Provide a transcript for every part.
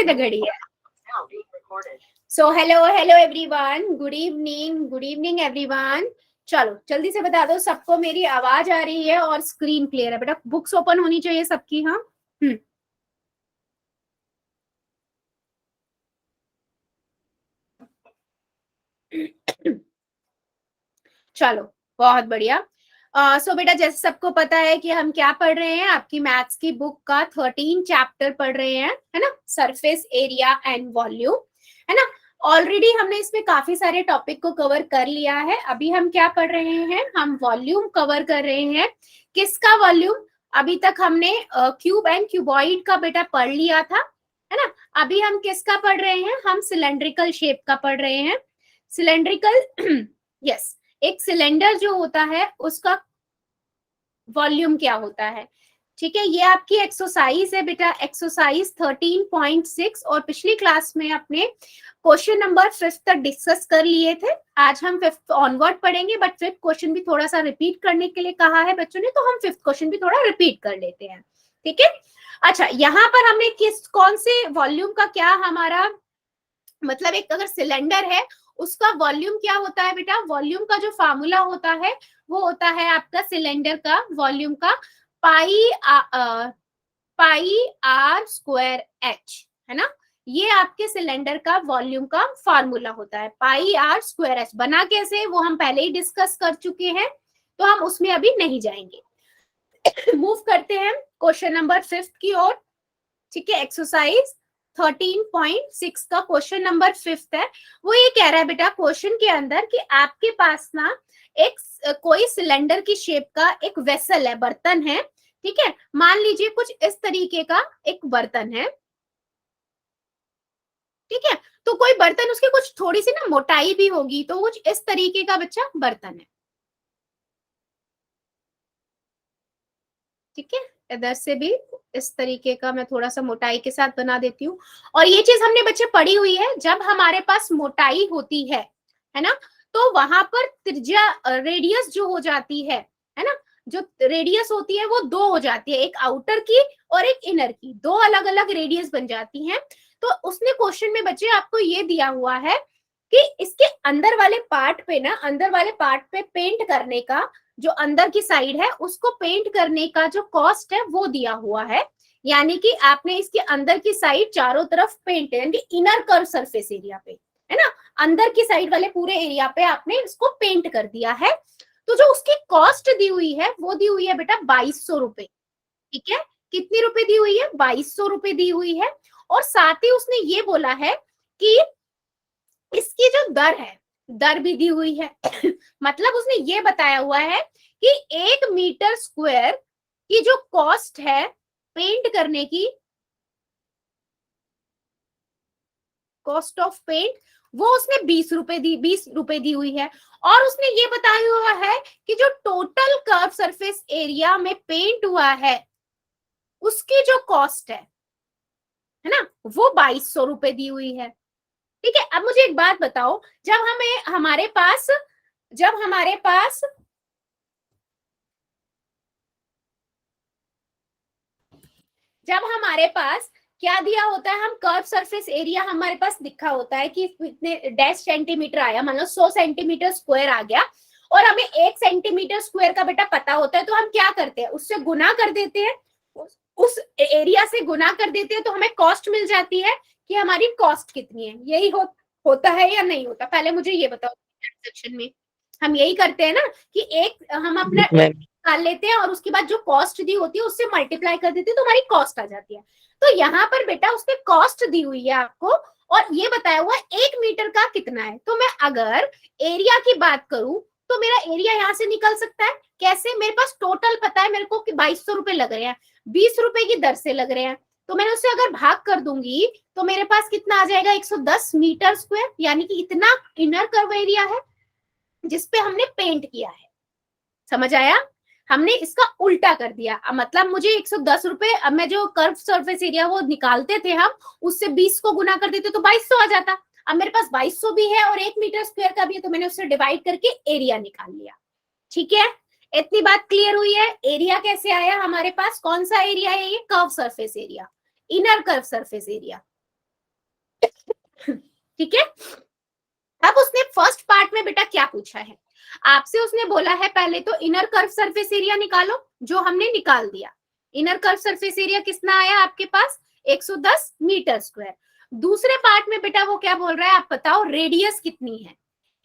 the घड़ी है. So hello everyone, good evening everyone. चलो जल्दी से बता दो सबको मेरी आवाज आ रही है और स्क्रीन क्लियर है. बेटा बुक्स ओपन होनी चाहिए सबकी. हाँ चलो बहुत बढ़िया. सो बेटा जैसे सबको पता है कि हम क्या पढ़ रहे हैं, आपकी मैथ्स की बुक का 13 चैप्टर पढ़ रहे हैं, है ना, सरफेस एरिया एंड वॉल्यूम, है ना. ऑलरेडी हमने इसमें काफी सारे टॉपिक को कवर कर लिया है. अभी हम क्या पढ़ रहे हैं, हम वॉल्यूम कवर कर रहे हैं. किसका वॉल्यूम? अभी तक हमने क्यूब एंड क्यूबॉइड का बेटा पढ़ लिया था, है ना. अभी हम किसका पढ़ रहे हैं, हम सिलेंड्रिकल शेप का पढ़ रहे हैं. सिलेंड्रिकल यस एक सिलेंडर जो होता है उसका वॉल्यूम क्या होता है. ठीक है, ये आपकी एक्सरसाइज है बेटा, एक्सरसाइज 13.6. और पिछली क्लास में अपने क्वेश्चन नंबर 5 तक डिस्कस कर लिए थे. आज हम 5th ऑनवर्ड पढ़ेंगे, बट 5th क्वेश्चन भी थोड़ा सा रिपीट करने के लिए कहा है बच्चों ने, तो हम 5th क्वेश्चन भी थोड़ा रिपीट कर लेते हैं. ठीक है. अच्छा, यहाँ पर हमने कौन से वॉल्यूम का क्या हमारा मतलब, एक अगर सिलेंडर है उसका वॉल्यूम क्या होता है बेटा, वॉल्यूम का जो फार्मूला होता है वो होता है आपका सिलेंडर का वॉल्यूम का पाई आर स्क्वायर एच, है ना. ये आपके सिलेंडर का वॉल्यूम का फार्मूला होता है, पाई आर स्क्वायर एच. बना कैसे वो हम पहले ही डिस्कस कर चुके हैं, तो हम उसमें अभी नहीं जाएंगे. मूव करते हैं क्वेश्चन नंबर 5 की ओर. ठीक है, एक्सरसाइज 13.6 का क्वेश्चन नंबर 5 है. वो ये कह रहा है बेटा क्वेश्चन के अंदर कि आपके पास ना एक कोई सिलेंडर की शेप का एक वेसल है, बर्तन है. ठीक है, मान लीजिए कुछ इस तरीके का एक बर्तन है. ठीक है, तो कोई बर्तन, उसकी कुछ थोड़ी सी ना मोटाई भी होगी, तो कुछ इस तरीके का बच्चा बर्तन है. ठीक है, इधर से भी इस तरीके का मैं थोड़ा सा मोटाई के साथ बना देती हूँ. और ये चीज हमने बच्चे पढ़ी हुई है, जब हमारे पास मोटाई होती है ना, तो वहां पर त्रिज्या रेडियस जो हो जाती है ना, जो रेडियस होती है वो दो हो जाती है, एक आउटर की और एक इनर की, दो अलग अलग रेडियस बन जाती हैं. तो उसने क्वेश्चन में बच्चे आपको ये दिया हुआ है कि इसके अंदर वाले पार्ट पे ना, अंदर वाले पार्ट पे पेंट करने का, जो अंदर की साइड है उसको पेंट करने का जो कॉस्ट है वो दिया हुआ है. यानी कि आपने इसके अंदर की साइड चारों तरफ पेंट, यानी इनर कर्व सरफेस एरिया पे, है ना, अंदर की साइड वाले पूरे एरिया पे आपने इसको पेंट कर दिया है. तो जो उसकी कॉस्ट दी हुई है वो दी हुई है बेटा 2200 रुपए. ठीक है, कितनी रुपए दी हुई है, 2200 रुपए दी हुई है. और साथ ही उसने ये बोला है कि इसकी जो दर है, दर भी दी हुई है. मतलब उसने ये बताया हुआ है कि 1 मीटर स्क्वायर की जो कॉस्ट है पेंट करने की, कॉस्ट ऑफ पेंट, वो उसने 20 रुपए दी हुई है. और उसने ये बताया हुआ है कि जो टोटल कर्व सरफेस एरिया में पेंट हुआ है उसकी जो कॉस्ट है ना, वो 2200 रुपए दी हुई है. ठीक है, अब मुझे एक बात बताओ, जब हमारे पास क्या दिया होता है, हम कर्व सरफेस एरिया हमारे पास लिखा होता है कि इतने डैश सेंटीमीटर आया, मान लो 100 सेंटीमीटर स्क्वायर आ गया, और हमें 1 सेंटीमीटर स्क्वायर का बेटा पता होता है, तो हम क्या करते हैं, उससे गुना कर देते हैं, उस एरिया से गुना कर देते हैं, तो हमें कॉस्ट मिल जाती है कि हमारी कॉस्ट कितनी है. यही होता है या नहीं होता, पहले मुझे ये बताओ. सेक्शन में हम यही करते हैं ना कि एक हम अपना निकाल लेते हैं और उसके बाद जो कॉस्ट दी होती है उससे मल्टीप्लाई कर देते हैं, तो हमारी कॉस्ट आ जाती है. तो यहाँ पर बेटा उसने कॉस्ट दी हुई है आपको, और ये बताया हुआ 1 मीटर का कितना है. तो मैं अगर एरिया की बात करूं तो मेरा एरिया यहाँ से निकल सकता है. कैसे, मेरे पास टोटल पता है मेरे को कि 2200 रुपए लग रहे हैं, 20 रुपए की दर से लग रहे हैं, तो मैंने उससे अगर भाग कर दूंगी तो मेरे पास कितना आ जाएगा, 110 मीटर स्क्वायर. यानी कि इतना इनर कर्व एरिया है जिसपे हमने पेंट किया है. समझ आया, हमने इसका उल्टा कर दिया. मतलब मुझे 110 रुपए, अब मैं जो कर्व सरफेस एरिया वो निकालते थे हम, उससे 20 को गुना कर देते तो 2200 आ जाता. अब मेरे पास 2200 भी है और 1 मीटर स्क्वायर का भी है, तो मैंने उससे डिवाइड करके एरिया निकाल लिया. ठीक है, इतनी बात क्लियर हुई है. एरिया कैसे आया हमारे पास, कौन सा एरिया है ये, curve surface area, inner curve surface area. ठीक है। अब उसने फर्स्ट पार्ट में बेटा क्या पूछा है आपसे, उसने बोला है पहले तो इनर कर्व सरफेस एरिया निकालो, जो हमने निकाल दिया। इनर कर्व सरफेस एरिया कितना आया आपके पास, 110 मीटर स्क्वायर। दूसरे पार्ट में बेटा वो क्या बोल रहा है, आप बताओ रेडियस कितनी है,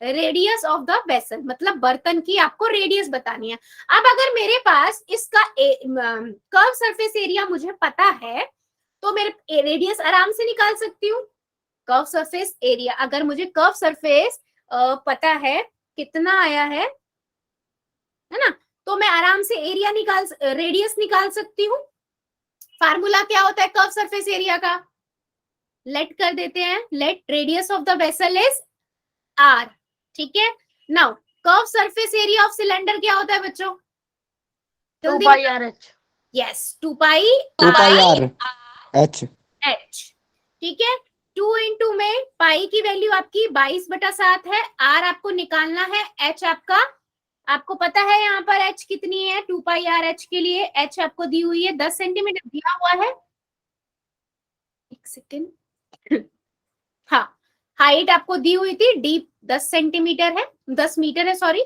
रेडियस ऑफ द वेसल, मतलब बर्तन की आपको रेडियस बतानी है। अब अगर मेरे पास इसका कर्व सरफेस एरिया मुझे पता है तो मेरे रेडियस आराम से निकाल सकती हूँ। कर्व सरफेस एरिया, अगर मुझे कर्व सरफेस पता है कितना आया है ना, तो मैं आराम से एरिया निकाल, रेडियस निकाल सकती हूँ। फार्मूला क्या होता है कर्व सरफेस एरिया का, लेट कर देते हैं, let radius of the vessel is R. ठीक है, now curve surface area of cylinder क्या होता है बच्चों, 2 pi are H. Yes 2 pi are H. ठीक है, 2 इंटू में पाई की वैल्यू आपकी 22/7 है, आर आपको निकालना है, एच आपको पता है यहाँ पर एच कितनी है, 2 पाई आर एच के लिए एच आपको दी हुई है 10 सेंटीमीटर दिया हुआ है। एक सेकेंड, हाँ हाइट आपको दी हुई थी डीप 10 सेंटीमीटर है, 10 मीटर है सॉरी।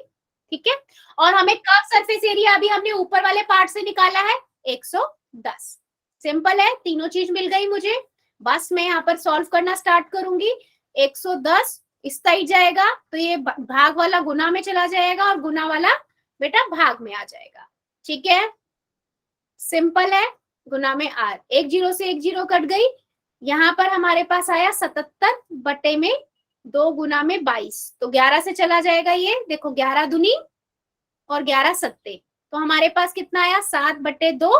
ठीक है, और हमें कर्व सरफेस एरिया अभी हमने ऊपर वाले पार्ट से निकाला है 110। सिंपल है, तीनों चीज मिल गई मुझे। बस मैं यहाँ पर सॉल्व करना स्टार्ट करूंगी। 110 इस साइड जाएगा तो ये भाग वाला गुना में चला जाएगा और गुना वाला बेटा भाग में आ जाएगा। ठीक है, सिंपल है, गुना में आर, एक जीरो से एक जीरो कट गई। यहाँ पर हमारे पास आया 77 बटे में 2 गुना में 22, तो 11 से चला जाएगा ये, देखो 11 दूनी और 11 सत्ते, तो हमारे पास कितना आया 7/2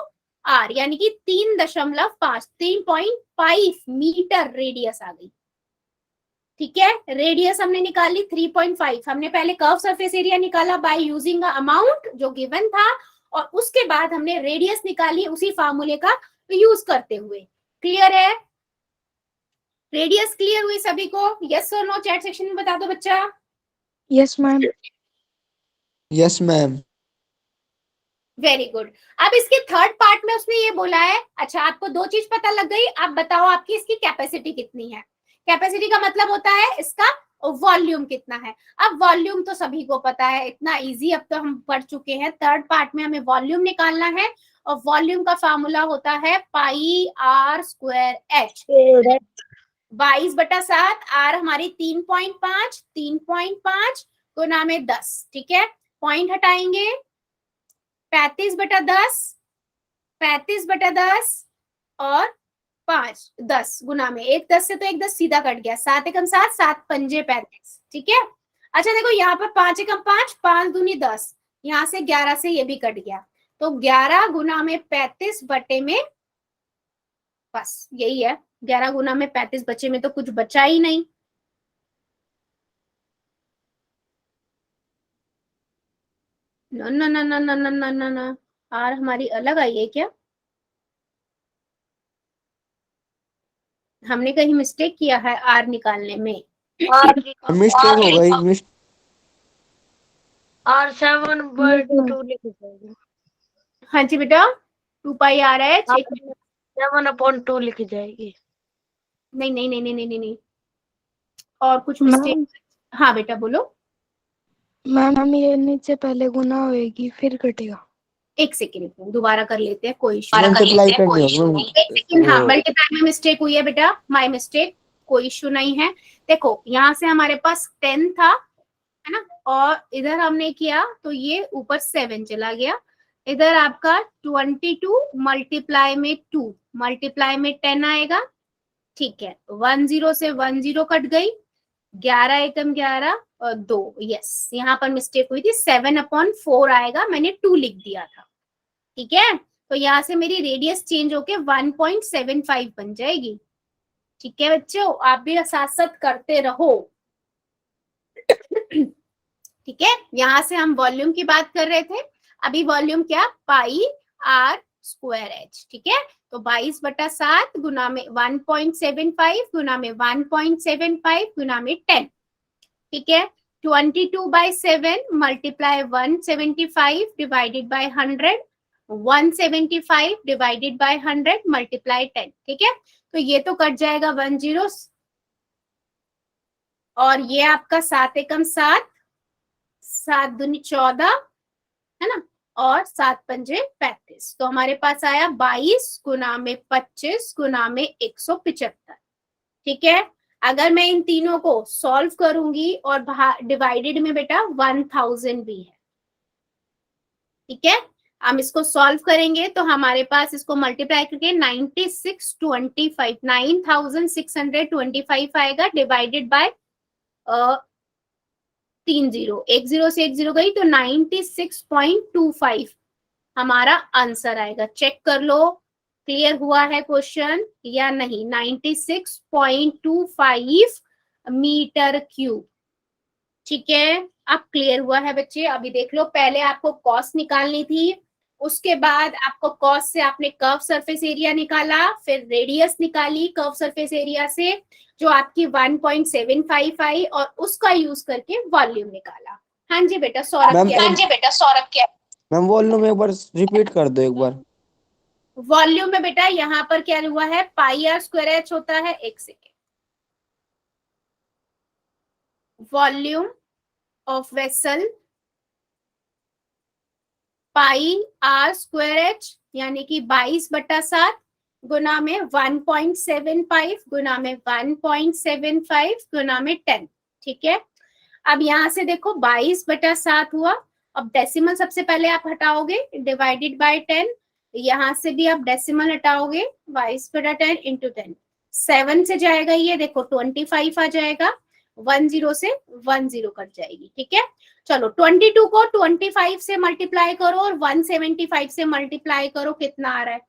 आर, यानी कि 3.5 3.5 मीटर रेडियस आ गई। ठीक है, रेडियस हमने निकाली 3.5, हमने पहले कर्व सरफेस एरिया निकाला बाय यूजिंग अमाउंट जो गिवन था, और उसके बाद हमने रेडियस निकाली उसी फार्मूले का यूज करते हुए। क्लियर है, रेडियस क्लियर हुई सभी को, यस और नो चैट सेक्शन में बता दो बच्चा। Yes ma'am. Yes ma'am. Very good. अब इसके थर्ड पार्ट में उसने ये बोला है, अच्छा आपको दो चीज पता लग गई, आप बताओ आपकी इसकी कैपेसिटी कितनी है। कैपेसिटी का मतलब होता है इसका वॉल्यूम कितना है। अब वॉल्यूम तो सभी को पता है, इतना इजी अब तो हम पढ़ चुके हैं। थर्ड पार्ट में हमें वॉल्यूम निकालना है, और वॉल्यूम का फार्मूला होता है पाई आर स्क्वायर एच। 22/7, आर हमारी 3.5, 3.5 गुना में 10। ठीक है, पॉइंट हटाएंगे, 35/10, 35/10 और 5, 10 गुना में, एक 10 से तो एक 10 सीधा कट गया, 7 एकम 7, 7 पंजे 35। ठीक है, अच्छा देखो यहाँ पर 5 एकम 5, 5 दूनी 10, यहाँ से 11 से ये भी कट गया, तो 11 गुना में 35 बटे में, बस यही है, 11 गुना में 35 बचे में तो कुछ बचा ही नहीं। न न न न न न न न आर हमारी अलग आई है क्या, हमने कहीं मिस्टेक किया है आर निकालने में। मिस्टेक हो गई, आर 7/2 लिखी जाएगी। हाँ जी बेटा, 2 पाई आर है, 7/2 लिखी जाएगी। नहीं नहीं नहीं नहीं नहीं नहीं, और कुछ मिस्टेक। हाँ बेटा बोलो। मैम ये नीचे पहले गुना होएगी फिर कटेगा। एक सेकेंड दोबारा कर लेते हैं, कोई इशू मल्टीप्लाई करनी होगी। एक सेकेंड, हाँ मल्टीप्लाई में मिस्टेक हुई है बेटा, माय मिस्टेक, कोई इशू नहीं है। देखो यहाँ से हमारे पास 10 था है ना, और इधर हमने किया तो ये ऊपर 7 चला गया, इधर आपका 22 मल्टीप्लाई में 2 मल्टीप्लाई में 10 आएगा। ठीक है, 10 से 10 कट गई, 11 एकम 11 और 2, यस यहाँ पर मिस्टेक हुई थी, 7/4 आएगा, मैंने 2 लिख दिया था। ठीक है, तो यहाँ से मेरी रेडियस चेंज होके 1.75 बन जाएगी। ठीक है बच्चों, आप भी साथ साथ करते रहो। ठीक है, यहाँ से हम वॉल्यूम की बात कर रहे थे, अभी वॉल्यूम क्या, पाई आर स्क्वायर एच। ठीक है, तो 22/7 गुना में 1.75 गुना में 1.75 गुना में 10। ठीक है, 22/7 multiply 175 divided by 100, 175 divided by 100 multiply 10। ठीक है, तो ये तो कट जाएगा 10, और ये आपका 7 एकम 7, 7 दूनी 14, है ना, और 7 पंजे 35। तो हमारे पास आया 22 गुना में 25 गुना में 175। ठीक है, अगर मैं इन तीनों को सॉल्व करूंगी और डिवाइडेड में बेटा 1000 भी है। ठीक है, हम इसको सॉल्व करेंगे तो हमारे पास इसको मल्टीप्लाई करके 9625 आएगा, डिवाइडेड बाय 3 जीरो, एक जीरो से एक जीरो गई तो 96.25 हमारा आंसर आएगा। चेक कर लो क्लियर हुआ है क्वेश्चन या नहीं। 96.25 मीटर क्यूब। ठीक है, अब क्लियर हुआ है बच्चे। अभी देख लो, पहले आपको कॉस्ट निकालनी थी, उसके बाद आपको कॉस्ट से आपने कर्व सरफेस एरिया निकाला, फिर रेडियस निकाली कर्व सरफेस एरिया से जो आपकी 1.75 आई, और उसका यूज करके वॉल्यूम निकाला। हाँ जी बेटा सौरभ क्या? हाँ जी बेटा सौरभ क्या? मैम वॉल्यूम एक बार रिपीट कर दो एक बार। वॉल्यूम में बेटा यहाँ पर क्या हुआ है, पाई आर स्क्वायर एच होता है। एक second, volume of vessel pi are square H यानी कि 22/7 गुना में 1.75 गुना में 1.75 गुना में 10। ठीक है, अब यहां से देखो 22/7 हुआ। अब डेसिमल सबसे पहले आप हटाओगे, डिवाइडेड बाय 10। यहां से भी आप डेसिमल हटाओगे, 22/10 इंटू 10, 7 से जाएगा ये देखो 25 आ जाएगा, 10 से 10 कट जाएगी। ठीक है, चलो 22 को 25 से मल्टीप्लाई करो और 175 से मल्टीप्लाई करो, कितना आ रहा है।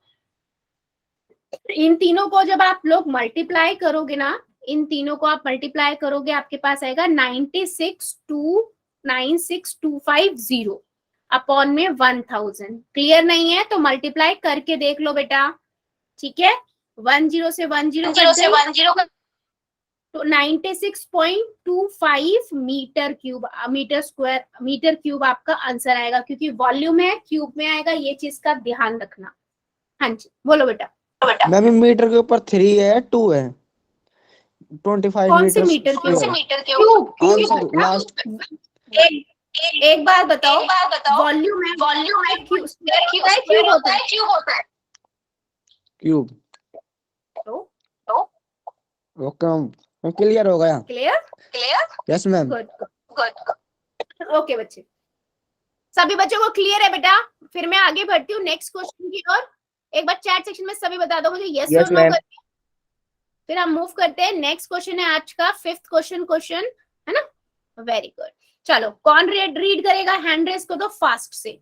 इन तीनों को जब आप लोग मल्टीप्लाई करोगे ना, इन तीनों को आप मल्टीप्लाई करोगे, आपके पास आएगा 96,250 अपॉन में 1000। क्लियर नहीं है तो मल्टीप्लाई करके देख लो बेटा। ठीक है, 10 से 10 तो 96.25 मीटर क्यूब, मीटर क्यूब आपका आंसर आएगा, क्योंकि वॉल्यूम है क्यूब में आएगा, ये चीज का ध्यान रखना। हाँ जी बोलो बेटा। मैम मीटर के ऊपर 3 है 2 है 25 कौन से meter meter cube? Answer last. एक बार बताओ, वॉल्यूम है क्यूब होता है क्यूब। तो ओके मैम, क्लियर हो गया। Clear yes ma'am. Good. Okay बच्चे, सभी बच्चों को क्लियर है बेटा? फिर मैं आगे बढ़ती हूँ नेक्स्ट क्वेश्चन की ओर। एक बार चैट सेक्शन में सभी बता दो मुझे यस और नो करके, फिर हम मूव करते हैं। नेक्स्ट क्वेश्चन है आज का 5th क्वेश्चन है ना। वेरी गुड, चलो कौन रीड करेगा, हैंड रेस को दो फास्ट से।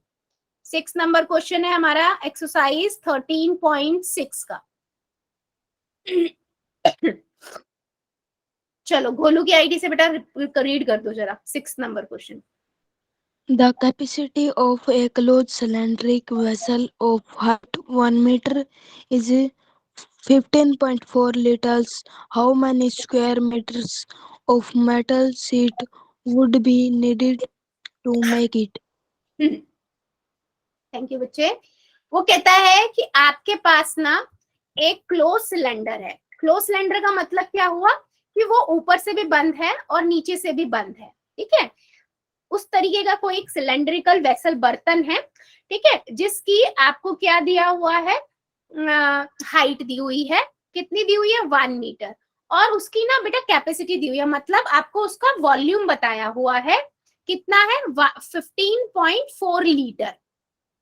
6 नंबर क्वेश्चन है हमारा एक्सरसाइज 13.6 का। चलो गोलू की आईडी से बेटा रीड कर दो जरा 6 number question. The capacity of a closed cylindric vessel of height 1 meter is 15.4 liters. How many square meters of metal sheet would be needed to make it? Thank you बच्चे। वो कहता है कि आपके पास ना एक क्लोज सिलेंडर है। Close cylinder का मतलब क्या हुआ कि वो ऊपर से भी बंद है और नीचे से भी बंद है। ठीक है, उस तरीके का कोई एक सिलेंड्रिकल वेसल बर्तन है। ठीक है, जिसकी आपको क्या दिया हुआ है, हाइट दी हुई है। कितनी दी हुई है, 1 मीटर, और उसकी ना बेटा कैपेसिटी दी हुई है, मतलब आपको उसका वॉल्यूम बताया हुआ है। कितना है, 15.4 लीटर।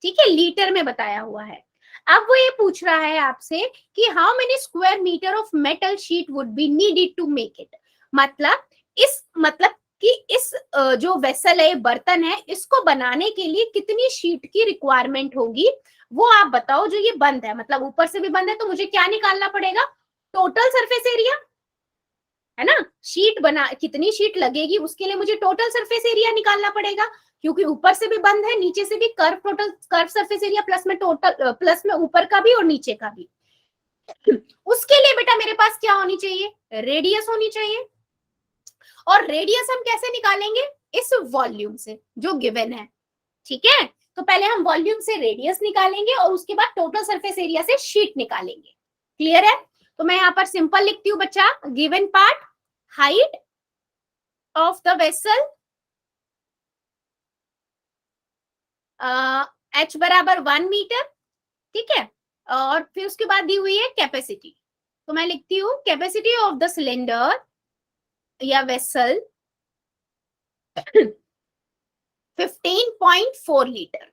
ठीक है, लीटर में बताया हुआ है। अब वो ये पूछ रहा है आपसे कि how many square meter of metal sheet would be needed to make it. मतलब कि इस जो वेसल है, बर्तन है, इसको बनाने के लिए कितनी शीट की रिक्वायरमेंट होगी, वो आप बताओ। जो ये बंद है, मतलब ऊपर से भी बंद है, तो मुझे क्या निकालना पड़ेगा, टोटल सरफेस एरिया, है ना। शीट बना कितनी शीट लगेगी उसके लिए मुझे टोटल सरफेस एरिया निकालना पड़ेगा, क्योंकि ऊपर से भी बंद है, नीचे से भी कर्व सरफेस एरिया प्लस में ऊपर का भी और नीचे का भी। उसके लिए बेटा मेरे पास क्या होनी चाहिए, रेडियस होनी चाहिए। और रेडियस हम कैसे निकालेंगे, इस वॉल्यूम से जो गिवन है। ठीक है, तो पहले हम वॉल्यूम से रेडियस निकालेंगे और उसके बाद टोटल सरफेस एरिया से शीट निकालेंगे। क्लियर है? तो मैं यहाँ पर सिंपल लिखती हूँ बच्चा, given part height of the vessel, h बराबर 1 मीटर, ठीक है। और फिर उसके बाद दी हुई है कैपेसिटी, तो मैं लिखती हूँ कैपेसिटी ऑफ द सिलेंडर या वेसल 15.4 लीटर,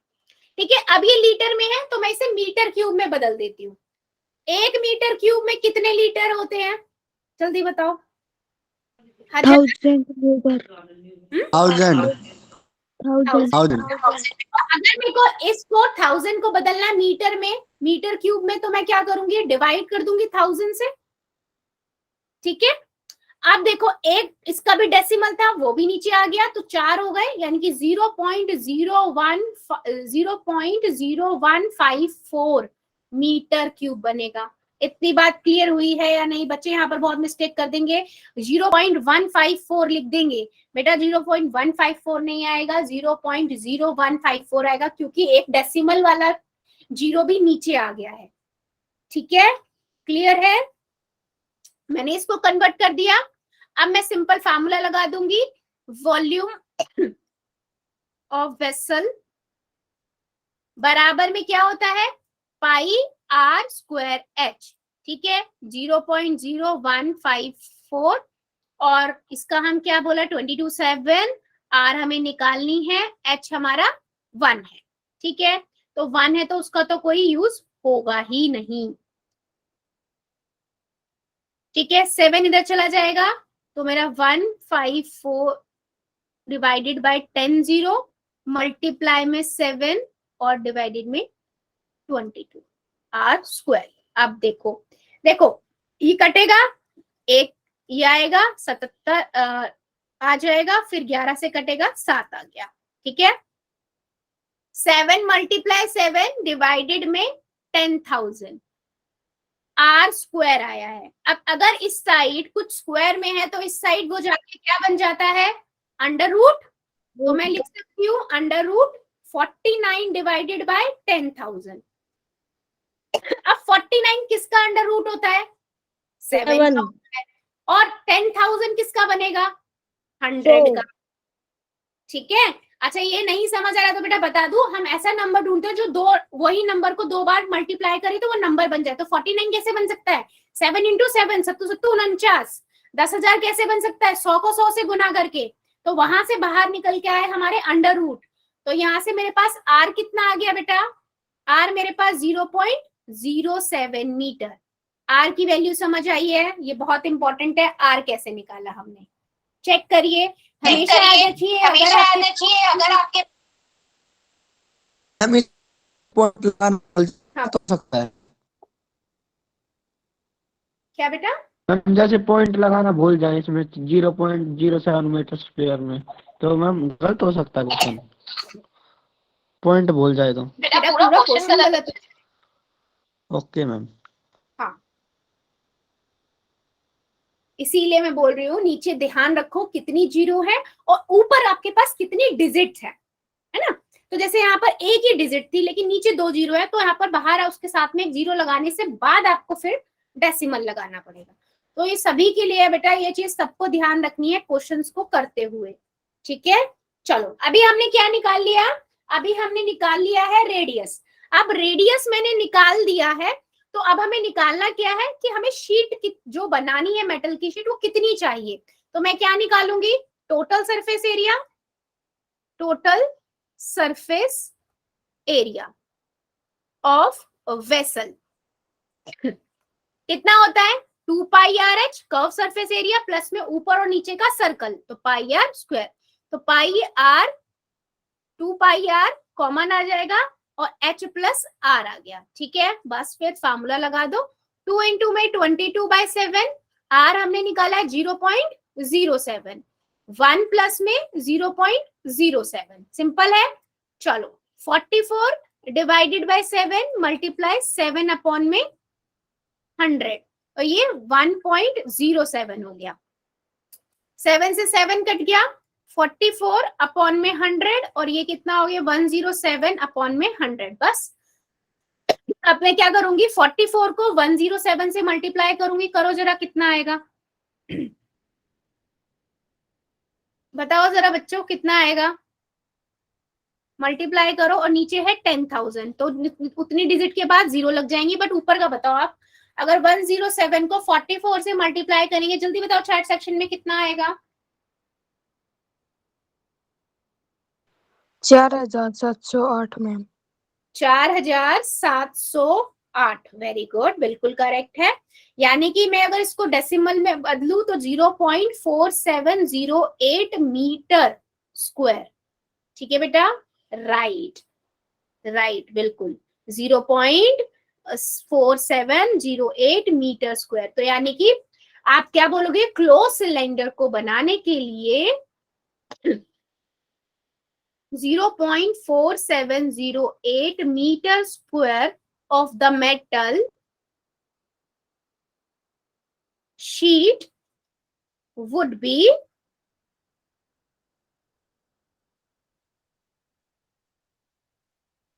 ठीक है। अब ये लीटर में है तो मैं इसे मीटर क्यूब में बदल देती हूँ। 1 मीटर क्यूब में कितने लीटर होते हैं, जल्दी बताओ। 1000 लीटर। 1000 1000 अगर मेरे को इसको 1000 को बदलना है मीटर में, मीटर क्यूब में, तो मैं क्या करूंगी, डिवाइड कर दूंगी 1000 से, ठीक है। अब देखो एक इसका भी डेसिमल था वो भी नीचे आ गया, तो 4 हो गए, यानी कि 0.0154 मीटर क्यूब बनेगा। इतनी बात क्लियर हुई है या नहीं बच्चे? यहाँ पर बहुत मिस्टेक कर देंगे, 0.154 लिख देंगे। बेटा 0.154 नहीं आएगा, 0.0154 आएगा, क्योंकि एक डेसिमल वाला जीरो भी नीचे आ गया है, ठीक है। क्लियर है? मैंने इसको कन्वर्ट कर दिया। अब मैं सिंपल फार्मूला लगा दूंगी, वॉल्यूम ऑफ वेसल बराबर में क्या होता है, पाई आर स्क्वायर एच, ठीक है। 0.0154 और इसका हम क्या बोला, 22.7, आर हमें निकालनी है, एच हमारा 1 है, ठीक है। तो 1 है तो उसका तो कोई यूज होगा ही नहीं, ठीक है। 7 इधर चला जाएगा तो मेरा 154 डिवाइडेड बाय 10 0 मल्टीप्लाई में 7 और डिवाइडेड में 22 आर स्क्वायर। अब देखो देखो ये कटेगा, एक ये आएगा 77 आ जाएगा, फिर 11 से कटेगा 7 आ गया, ठीक है। 7 मल्टीप्लाई 7 डिवाइडेड में 10,000 आर स्क्वायर आया है। अब अगर इस साइड कुछ स्क्वायर में है तो इस साइड वो जाके क्या बन जाता है, अंडर रूट। तो मैं लिख सकती हूँ अंडर रूट 49 डिवाइडेड बाय 10,000। अब 49 किसका अंडर रूट होता है, 7 का, और 10,000 किसका बनेगा, 100 का, ठीक है। अच्छा ये नहीं समझ आ रहा तो बेटा बता दूं, हम ऐसा नंबर ढूंढते हैं जो दो वही नंबर को 2 बार मल्टीप्लाई करे तो वो नंबर बन जाए। तो 49 कैसे बन सकता है, 7 इंटू 7 7 7 49। 10,000 कैसे बन सकता है, 100 को 100 से गुना करके। तो वहां से बाहर निकल के आए हमारे अंडर रूट। तो यहाँ से मेरे पास आर कितना आ गया बेटा, आर मेरे पास 0.07 मीटर। आर की वैल्यू समझ आई है, ये बहुत इंपॉर्टेंट है। आर कैसे निकाला हमने, चेक करिए, हमेशा याद रखिए। अगर आपके हमें पॉइंट लगाना तो सकता है, क्या बेटा, मैम जैसे पॉइंट लगाना भूल जाए इसमें 0.07 मीटर स्क्वायर में, तो मैम गलत हो सकता है क्वेश्चन, पॉइंट भूल जाए तो। बेटा पूरा क्वेश्चन गलत है। Okay ma'am. हाँ इसीलिए मैं बोल रही हूँ नीचे ध्यान रखो कितनी जीरो है और ऊपर आपके पास कितनी डिजिट है ना। तो जैसे यहाँ पर एक ही डिजिट थी लेकिन नीचे 2 जीरो है, तो यहाँ पर बाहर उसके साथ में एक जीरो लगाने से बाद आपको फिर डेसिमल लगाना पड़ेगा। तो ये सभी के लिए है बेटा, ये चीज सबको ध्यान रखनी है क्वेश्चंस को करते हुए, ठीक है। चलो अभी हमने क्या निकाल लिया, अभी हमने निकाल लिया है रेडियस। अब रेडियस मैंने निकाल दिया है, तो अब हमें निकालना क्या है कि हमें शीट जो बनानी है मेटल की शीट वो कितनी चाहिए। तो मैं क्या निकालूंगी, total surface area, total surface area of vessel कितना होता है, 2 pi are h curve surface area plus में ऊपर और नीचे का सर्कल, तो पाई आर स्क्वायर। तो pi R 2 pi R common आ जाएगा और h प्लस आर आ गया, ठीक है। बस फिर फार्मूला लगा दो, 2 इंटू में 22/7, आर हमने निकाला है 0.07, 1 प्लस में 0.07, सिंपल है। चलो 44 डिवाइडेड बाय 7 मल्टीप्लाई 7 अपॉन में 100, और ये 1.07 हो गया। 7 से 7 कट गया, 44 अपॉन में 100, और ये कितना हो गया 107 अपॉन में 100। बस अब मैं क्या करूंगी, 44 को 107 से मल्टीप्लाई करूंगी, करो जरा कितना आएगा बताओ जरा बच्चों कितना आएगा, मल्टीप्लाई करो और नीचे है 10,000 तो उतनी डिजिट के बाद जीरो लग जाएंगी, बट ऊपर का बताओ आप। अगर 107 को 44 से मल्टीप्लाई करेंगे, जल्दी बताओ चैट सेक्शन में कितना आएगा। 4708 मैम। 4708, वेरी गुड, बिल्कुल करेक्ट है। यानी कि मैं अगर इसको डेसिमल में बदलूं तो 0.4708 मीटर स्क्वायर। ठीक है बेटा, राइट राइट, बिल्कुल 0.4708 मीटर स्क्वायर। तो यानी कि आप क्या बोलोगे, क्लोज सिलेंडर को बनाने के लिए 0.4708 meter square of the metal sheet would be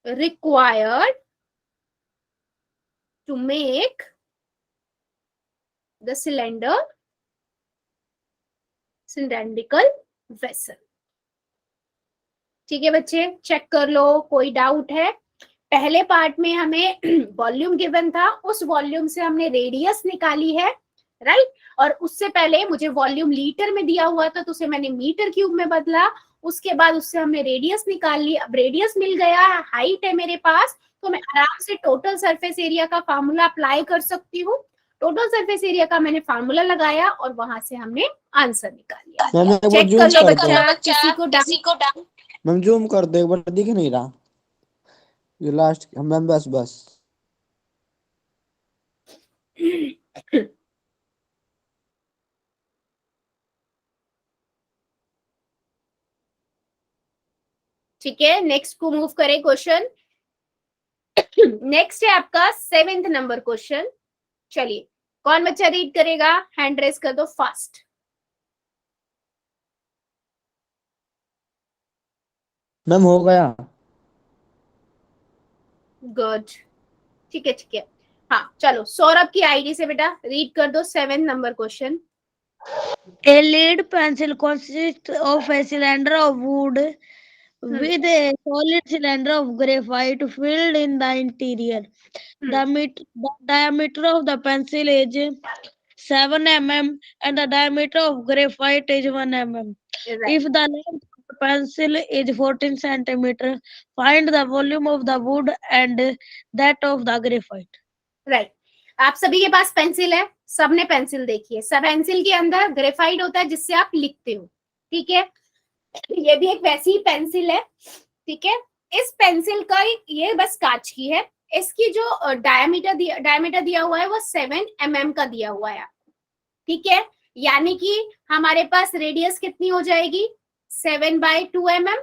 required to make the cylindrical vessel. ठीक है बच्चे, चेक कर लो, कोई डाउट है। पहले पार्ट में हमें वॉल्यूम गिवन था, उस वॉल्यूम से हमने रेडियस निकाली है, राइट। और उससे पहले मुझे वॉल्यूम लीटर में दिया हुआ था तो उसे मैंने मीटर क्यूब में बदला, उसके बाद उससे हमने रेडियस निकाल ली। अब रेडियस मिल गया, हाइट है मेरे पास, तो मैं आराम से टोटल सरफेस एरिया का फार्मूला अप्लाई कर सकती हूँ। टोटल सरफेस एरिया का मैंने फार्मूला लगाया और वहां से हमने आंसर निकाल लिया। चेक कर लो बच्चा, किसी को डाउट? मैम जूम कर दो, एक बार दिख नहीं रहा ये लास्ट मैम, बस बस। ठीक है, नेक्स्ट को मूव करें क्वेश्चन। नेक्स्ट है आपका 7th नंबर क्वेश्चन। चलिए, कौन बच्चा रीड करेगा, हैंड रेस कर दो फास्ट। मैम हो गया। गुड, ठीक है ठीक है। हाँ चलो, सौरभ की आईडी से बेटा रीड कर दो 7 number question. A lead pencil consists of a cylinder of wood with a solid cylinder of graphite filled in the interior. The diameter of the pencil is 7 mm and the diameter of graphite is 1 mm. If the length of the pencil is 14 centimeter, find the volume of the wood and that of the graphite. Right, आप सभी के पास pencil है, सबने pencil देखी है। सब pencil के अंदर ग्रेफाइट होता है जिससे आप लिखते हो, ठीक है। ये भी एक वैसी ही पेंसिल है, ठीक है। इस पेंसिल का ये बस कांच की है, इसकी जो डायमीटर दिया हुआ है वो 7 mm का दिया हुआ है, ठीक है। यानी कि हमारे पास रेडियस कितनी हो जाएगी, 7/2 mm,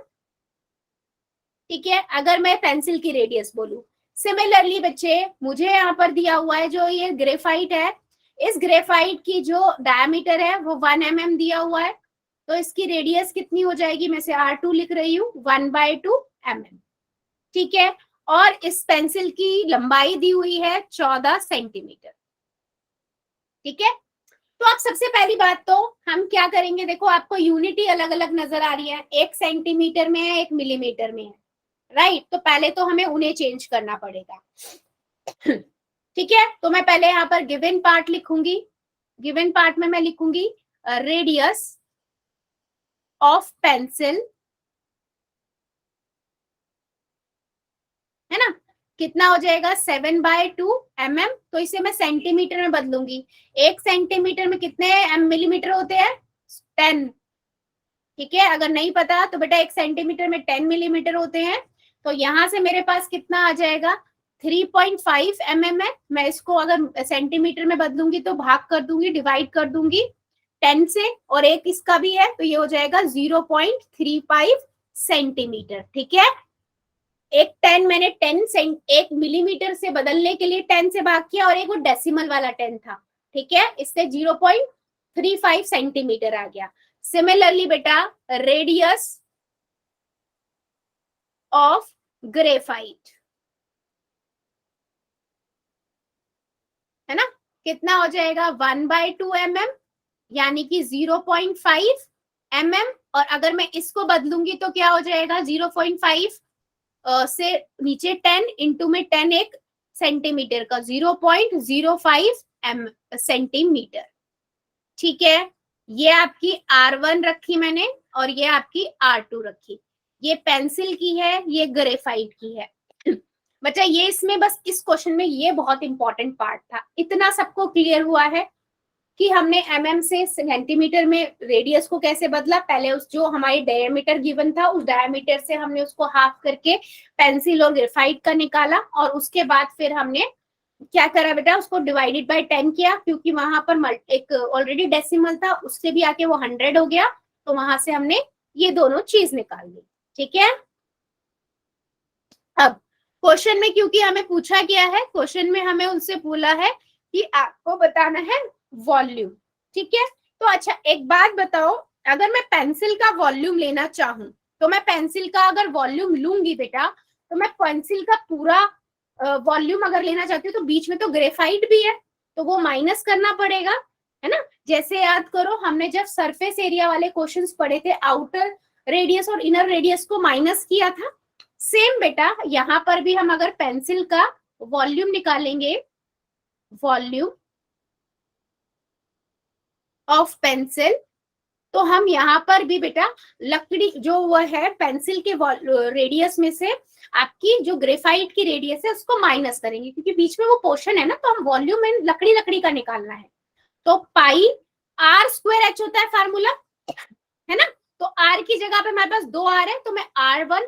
ठीक है, अगर मैं पेंसिल की रेडियस बोलूं। सिमिलरली बच्चे, मुझे यहाँ पर दिया हुआ है जो ये ग्रेफाइट है, इस ग्रेफाइट की जो डायमीटर है वो 1 mm दिया हुआ है, तो इसकी रेडियस कितनी हो जाएगी, मैं से R2 लिख रही हूँ, 1/2 mm, ठीक है। और इस पेंसिल की लंबाई दी हुई है 14 सेंटीमीटर, ठीक है। तो अब सबसे पहली बात तो हम क्या करेंगे, देखो आपको यूनिटी अलग अलग नजर आ रही है, एक सेंटीमीटर में है, एक मिलीमीटर में है, राइट। तो पहले तो हमें उन्हें चेंज करना पड़ेगा, ठीक है। तो मैं पहले यहाँ पर गिवन पार्ट लिखूंगी, गिवन पार्ट में मैं लिखूंगी रेडियस ऑफ पेंसिल, है ना, कितना हो जाएगा 7/2 mm, तो इसे मैं सेंटीमीटर में बदलूंगी। 1 सेंटीमीटर में कितने मिलीमीटर होते हैं, 10, ठीक है। अगर नहीं पता तो बेटा 1 सेंटीमीटर में 10 मिलीमीटर होते हैं, तो यहां से मेरे पास कितना आ जाएगा, 3.5 mm है। मैं इसको अगर सेंटीमीटर में बदलूंगी तो भाग कर दूंगी, डिवाइड कर दूंगी 10 से, और एक इसका भी है तो ये हो जाएगा 0.35 सेंटीमीटर, ठीक है। एक 10 मैंने 1 मिलीमीटर से बदलने के लिए 10 से भाग किया, और एक वो डेसिमल वाला 10 था, ठीक है, इससे 0.35 सेंटीमीटर आ गया। सिमिलरली बेटा रेडियस ऑफ ग्रेफाइट, है ना, कितना हो जाएगा 1/2 mm, यानी कि 0.5 mm और अगर मैं इसको बदलूंगी तो क्या हो जाएगा 0.5 से नीचे 10 इंटू में 10 एक सेंटीमीटर का 0.05 सेंटीमीटर। ठीक है, ये आपकी R1 रखी मैंने और ये आपकी R2 रखी। ये पेंसिल की है, ये ग्रेफाइट की है। बच्चा ये इसमें बस इस क्वेश्चन में ये बहुत इंपॉर्टेंट पार्ट था। इतना सबको क्लियर हुआ है कि हमने mm से सेंटीमीटर में रेडियस को कैसे बदला। पहले उस जो हमारी डायमीटर गिवन था उस डायमीटर से हमने उसको हाफ करके पेंसिल और ग्रेफाइट का निकाला और उसके बाद फिर हमने क्या करा बेटा, उसको डिवाइडेड बाय 10 किया, क्योंकि वहां पर एक ऑलरेडी डेसिमल था, उससे भी आके वो 100 हो गया, तो वहां से हमने ये दोनों चीज निकाल ली। ठीक है, अब क्वेश्चन में क्योंकि हमें पूछा गया है, क्वेश्चन में हमें उनसे बोला है कि आपको बताना है वॉल्यूम। ठीक है, तो अच्छा एक बात बताओ, अगर मैं पेंसिल का वॉल्यूम लेना चाहूं तो मैं पेंसिल का अगर वॉल्यूम लूंगी बेटा, तो मैं पेंसिल का पूरा वॉल्यूम अगर लेना चाहती हूँ तो बीच में तो ग्रेफाइट भी है, तो वो माइनस करना पड़ेगा, है ना। जैसे याद करो हमने जब सरफेस एरिया वाले क्वेश्चंस पढ़े थे, आउटर रेडियस और इनर रेडियस को माइनस किया था। सेम बेटा यहाँ पर भी हम अगर पेंसिल का वॉल्यूम निकालेंगे, वॉल्यूम ऑफ पेंसिल, तो हम यहाँ पर भी बेटा लकड़ी जो वो है पेंसिल के रेडियस में से आपकी जो ग्रेफाइट की रेडियस है उसको माइनस करेंगे, क्योंकि बीच में वो पोर्शन है ना, तो हम वॉल्यूम में लकड़ी लकड़ी का निकालना है। तो पाई R स्क्वायर H होता है फार्मूला, है ना। तो R की जगह पे हमारे पास 2R है, तो मैं R1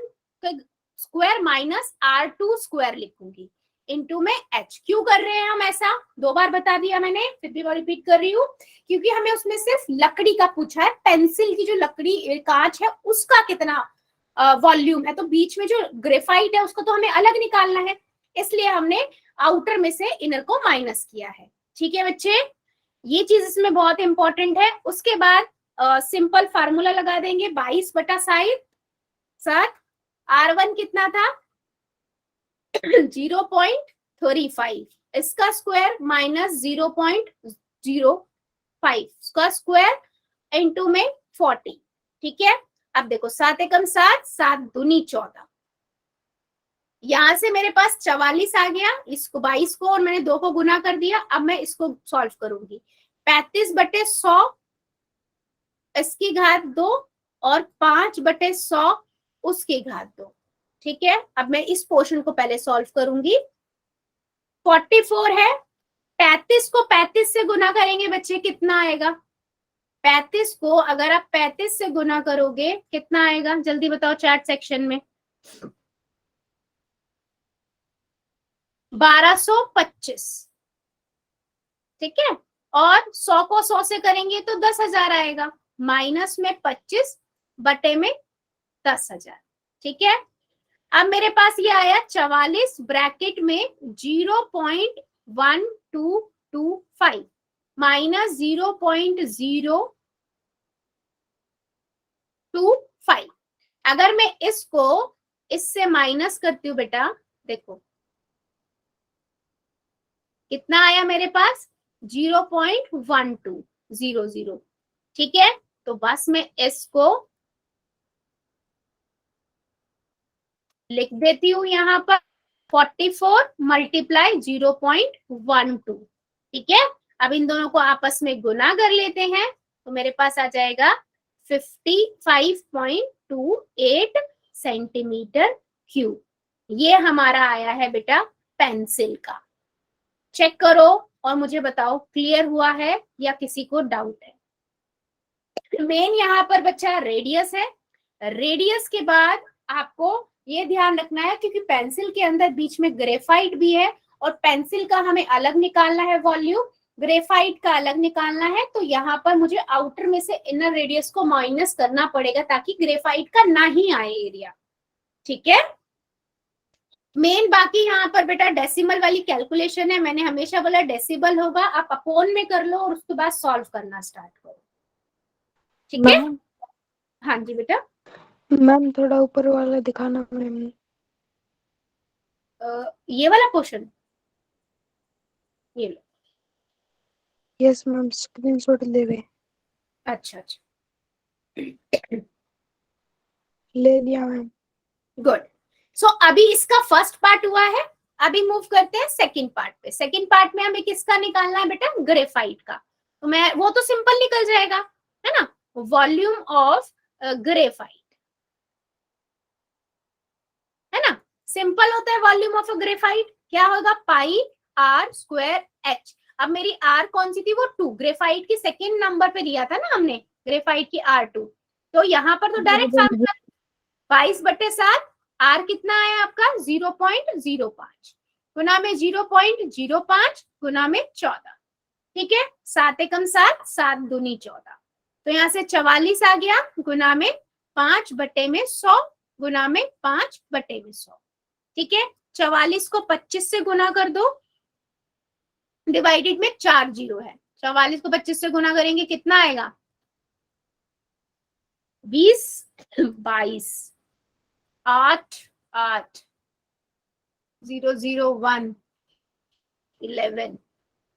square minus R2 square लिखूंगी इनटू में H। क्यों कर रहे हैं हम ऐसा, 2 बार बता दिया मैंने, फिर भी मैं रिपीट कर रही हूँ, क्योंकि हमें उसमें सिर्फ लकड़ी का पूछा है। पेंसिल की जो लकड़ी कांच है उसका कितना वॉल्यूम है, तो बीच में जो ग्रेफाइट है उसको तो हमें अलग निकालना है, इसलिए हमने आउटर में से इनर को माइनस किया है। ठीक है बच्चे, ये चीज इसमें बहुत इंपॉर्टेंट है। उसके बाद सिंपल फार्मूला लगा देंगे, 22/7 R1 कितना था 0.35, इसका स्क्वायर माइनस 0.05 इसका स्क्वायर इंटू में 40। ठीक है, अब देखो 7 एकम 7, 7 दूनी 14, यहां से मेरे पास 44 आ गया, इसको 22 को और मैंने 2 को गुना कर दिया। अब मैं इसको सॉल्व करूंगी, 35/100 इसकी घात 2 और 5/100 उसकी घात 2। ठीक है, अब मैं इस पोर्शन को पहले सॉल्व करूंगी। 44 है, 35 को 35 से गुना करेंगे बच्चे, कितना आएगा, 35 को अगर आप 35 से गुना करोगे कितना आएगा, जल्दी बताओ चैट सेक्शन में। 1225। ठीक है, और 100 को 100 से करेंगे तो 10,000 आएगा, माइनस में 25 बटे में 10,000। ठीक है, अब मेरे पास ये आया 44 ब्रैकेट में 0.1225 माइनस 0.025। अगर मैं इसको इससे माइनस करती हूँ बेटा, देखो कितना आया मेरे पास 0.1200। ठीक है, तो बस मैं इसको लिख देती हूँ यहाँ पर 44 मल्टीप्लाई 0.12। ठीक है, अब इन दोनों को आपस में गुना कर लेते हैं, तो मेरे पास आ जाएगा 55.28 सेंटीमीटर क्यूब। ये हमारा आया है बेटा पेंसिल का। चेक करो और मुझे बताओ क्लियर हुआ है या किसी को डाउट है। मेन यहाँ पर बच्चा रेडियस है, रेडियस के बाद आपको ये ध्यान रखना है क्योंकि पेंसिल के अंदर बीच में ग्रेफाइट भी है और पेंसिल का हमें अलग निकालना है वॉल्यूम, ग्रेफाइट का अलग निकालना है, तो यहाँ पर मुझे आउटर में से इनर रेडियस को माइनस करना पड़ेगा ताकि ग्रेफाइट का ना ही आए एरिया। ठीक है, मेन बाकी यहाँ पर बेटा डेसिमल वाली कैलकुलेशन है, मैंने हमेशा बोला डेसिबल होगा, आप अपॉन में कर लो और उसके बाद सॉल्व करना स्टार्ट करो। ठीक है, हाँ जी बेटा। मैम थोड़ा ऊपर वाला दिखाना मैम। ये वाला क्वेश्चन, ये लो। यस मैम, स्क्रीनशॉट ले रहे। अच्छा अच्छा, ले लिया मैम। गुड। सो अभी इसका फर्स्ट पार्ट हुआ है, अभी मूव करते हैं सेकंड पार्ट पे। सेकंड पार्ट में हमें किसका निकालना है बेटा? ग्रेफाइट का। तो मैं वो तो सिंपल निकल जाएगा, है ना? वॉल्यूम ऑफ ग्रेफाइट, है ना? सिंपल होता है वॉल्यूम ऑफ ग्रेफाइट। क्या होगा? पाई आर स्क्वायर एच। अब मेरी आर कौन सी थी? वो 2, ग्रेफाइट की सेकेंड नंबर पे लिया था ना हमने, ग्रेफाइट की R2। तो यहाँ पर तो डायरेक्ट फॉर्मूला 22/7, आर कितना है आपका? 0.05 गुना में 0.05 गुना में 14। ठीक है, 7 एकम 7, 7 दूनी 14। तो यहाँ से 44 आ गया गुना में 5/100 गुना में 5/100। ठीक है, 44 को 25 से गुना कर दो, डिवाइडेड में 4 जीरो है। 44 को 25 से गुना करेंगे कितना आएगा? 20, 22, 8, 8, 0, 0, 1, 11।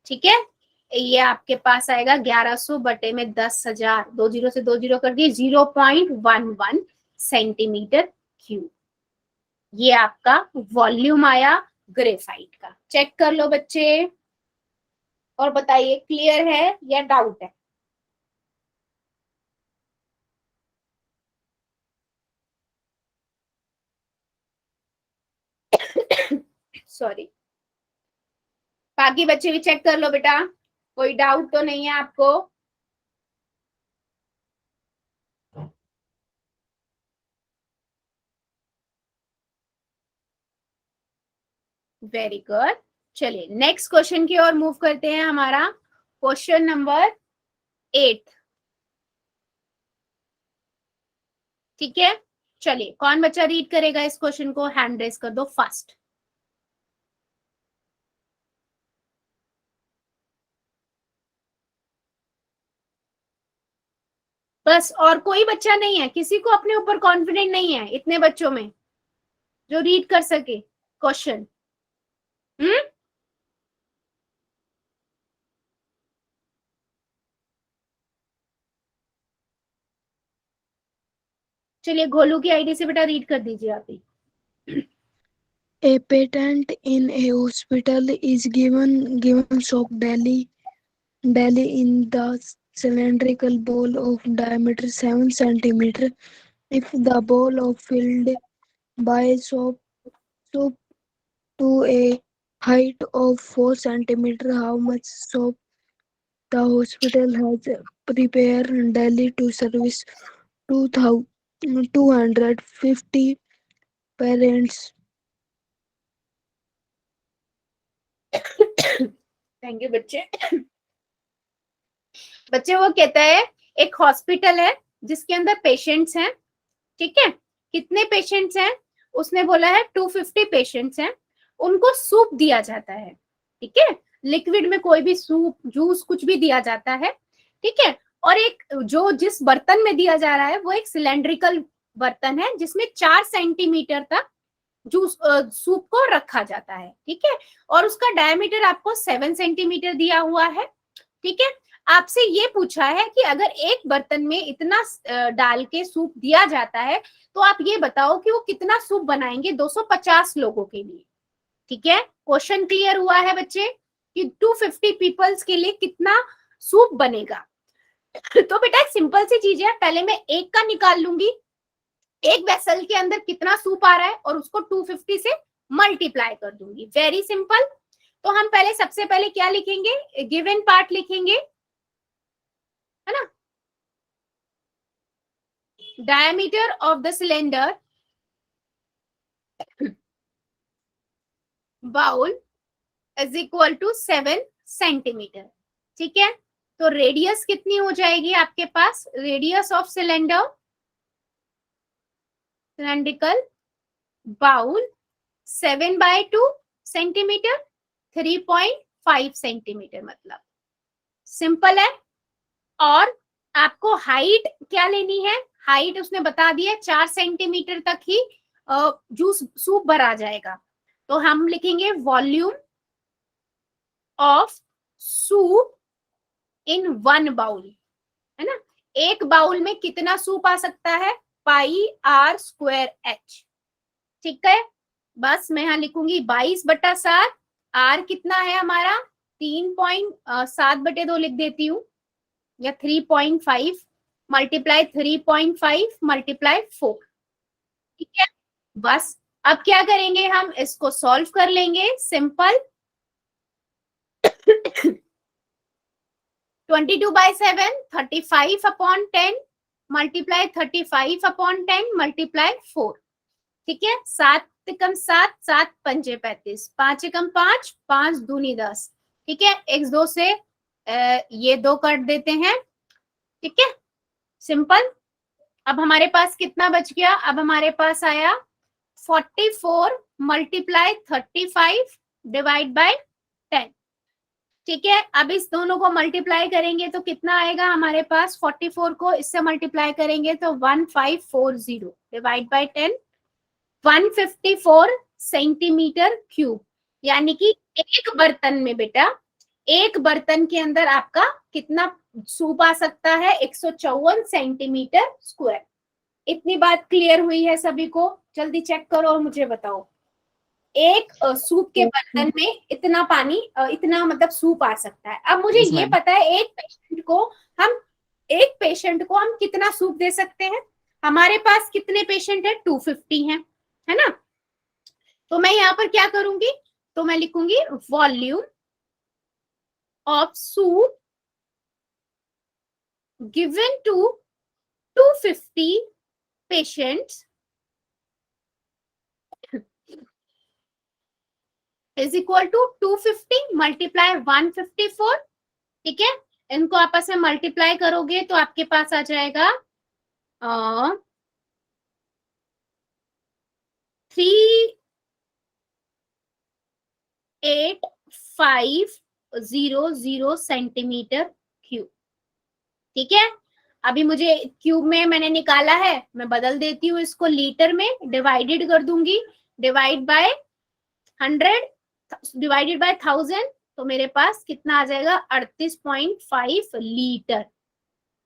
ठीक है, ये आपके पास आएगा 1100 बटे में 10,000। 2 जीरो से 2 जीरो कर दिए, 0.11 सेंटीमीटर क्यूब। ये आपका वॉल्यूम आया ग्रेफाइट का। चेक कर लो बच्चे और बताइए क्लियर है या डाउट है? सॉरी, बाकी बच्चे भी चेक कर लो बेटा, कोई डाउट तो नहीं है आपको? Very good. चलिए नेक्स्ट क्वेश्चन की ओर मूव करते हैं। हमारा क्वेश्चन नंबर 8। ठीक है, चलिए कौन बच्चा रीड करेगा इस क्वेश्चन को? हैंड रेज कर दो फर्स्ट। बस, और कोई बच्चा नहीं है? किसी को अपने ऊपर कॉन्फिडेंट नहीं है इतने बच्चों में जो रीड कर सके क्वेश्चन? चलिए गोलू की आईडी से बेटा रीड कर दीजिए आप ही। A patient in a hospital is given soap daily in the cylindrical bowl of diameter 7 centimeter. If the bowl of filled by soap to a height of 4 centimeter, how much soap the hospital has prepared daily to service 250 parents? Thank you बच्चे। बच्चे वो कहता है एक hospital है जिसके अंदर patients हैं। ठीक है, कितने पेशेंट्स हैं? उसने बोला है 250 पेशेंट्स हैं, उनको सूप दिया जाता है। ठीक है, लिक्विड में कोई भी सूप, जूस, कुछ भी दिया जाता है। ठीक है, और एक जो जिस बर्तन में दिया जा रहा है वो एक सिलेंड्रिकल बर्तन है जिसमें 4 सेंटीमीटर तक जूस सूप को रखा जाता है। ठीक है, और उसका डायमीटर आपको 7 सेंटीमीटर दिया हुआ है। ठीक है, आपसे ये पूछा है कि अगर एक बर्तन में इतना डाल के सूप दिया जाता है तो आप ये बताओ कि वो कितना सूप बनाएंगे 250 लोगों के लिए। ठीक है, क्वेश्चन क्लियर हुआ है बच्चे कि 250 पीपल्स के लिए कितना सूप बनेगा? तो बेटा एक सिंपल सी चीज है, पहले मैं एक का निकाल लूंगी, एक वेसल के अंदर कितना सूप आ रहा है और उसको 250 से मल्टीप्लाई कर दूंगी। Very simple. तो हम पहले सबसे पहले क्या लिखेंगे? गिवन पार्ट लिखेंगे, है ना? Diameter of the cylinder bowl is equal to 7 centimetre. ठीक है, तो रेडियस कितनी हो जाएगी आपके पास? Radius of cylinder, cylindrical bowl 7/2 centimetre, 3.5 centimetre, मतलब सिंपल है। और आपको हाइट क्या लेनी है? हाइट उसने बता दिया 4 सेंटीमीटर तक ही जूस सूप भरा जाएगा। तो हम लिखेंगे volume of soup in 1 bowl, है ना? एक बाउल में कितना सूप आ सकता है, पाई आर स्क्वायर एच। ठीक है, बस मैं यहाँ लिखूंगी 22/7, आर कितना है हमारा 3.7/2 लिख देती हूँ, या 3.5 मल्टीप्लाई 3.5 मल्टीप्लाई 4। ठीक है, बस अब क्या करेंगे, हम इसको सॉल्व कर लेंगे, सिंपल। 22/7 35/10 multiply 35/10 multiply 4। ठीक है, 7 एकम 7, 7 पंजे 35, 5 एकम 5, 5 दूनी 10। ठीक है, एक दो से ये दो कट देते हैं। ठीक है, सिंपल। अब हमारे पास कितना बच गया, अब हमारे पास आया 44 मल्टीप्लाई 35 डिवाइड बाय 10। ठीक है, अब इस दोनों को मल्टीप्लाई करेंगे तो कितना आएगा हमारे पास, 44 को इससे मल्टीप्लाई करेंगे तो 1540 डिवाइड बाय 10, 154 सेंटीमीटर क्यूब। यानी कि एक बर्तन में बेटा, एक बर्तन के अंदर आपका कितना सूप आ सकता है, 154 सेंटीमीटर स्क्वायर। इतनी बात क्लियर हुई है सभी को? जल्दी चेक करो और मुझे बताओ, एक सूप के बर्तन में इतना पानी इतना मतलब सूप आ सकता है। अब मुझे ये पता है एक पेशेंट को हम कितना सूप दे सकते हैं। हमारे पास कितने पेशेंट है, 250 है ना। तो मैं यहाँ पर क्या करूंगी, तो मैं लिखूंगी volume of soup given to 250 patients is equal to 250 multiply 154। ठीक है, इनको आपस में मल्टीप्लाई करोगे तो आपके पास आ जाएगा 3850 सेंटीमीटर क्यूब। ठीक है, अभी मुझे क्यूब में मैंने निकाला है, मैं बदल देती हूँ इसको लीटर में, डिवाइडेड कर दूंगी, डिवाइड बाय 100 डिवाइडेड बाय 1000, तो मेरे पास कितना आ जाएगा 38.5 लीटर।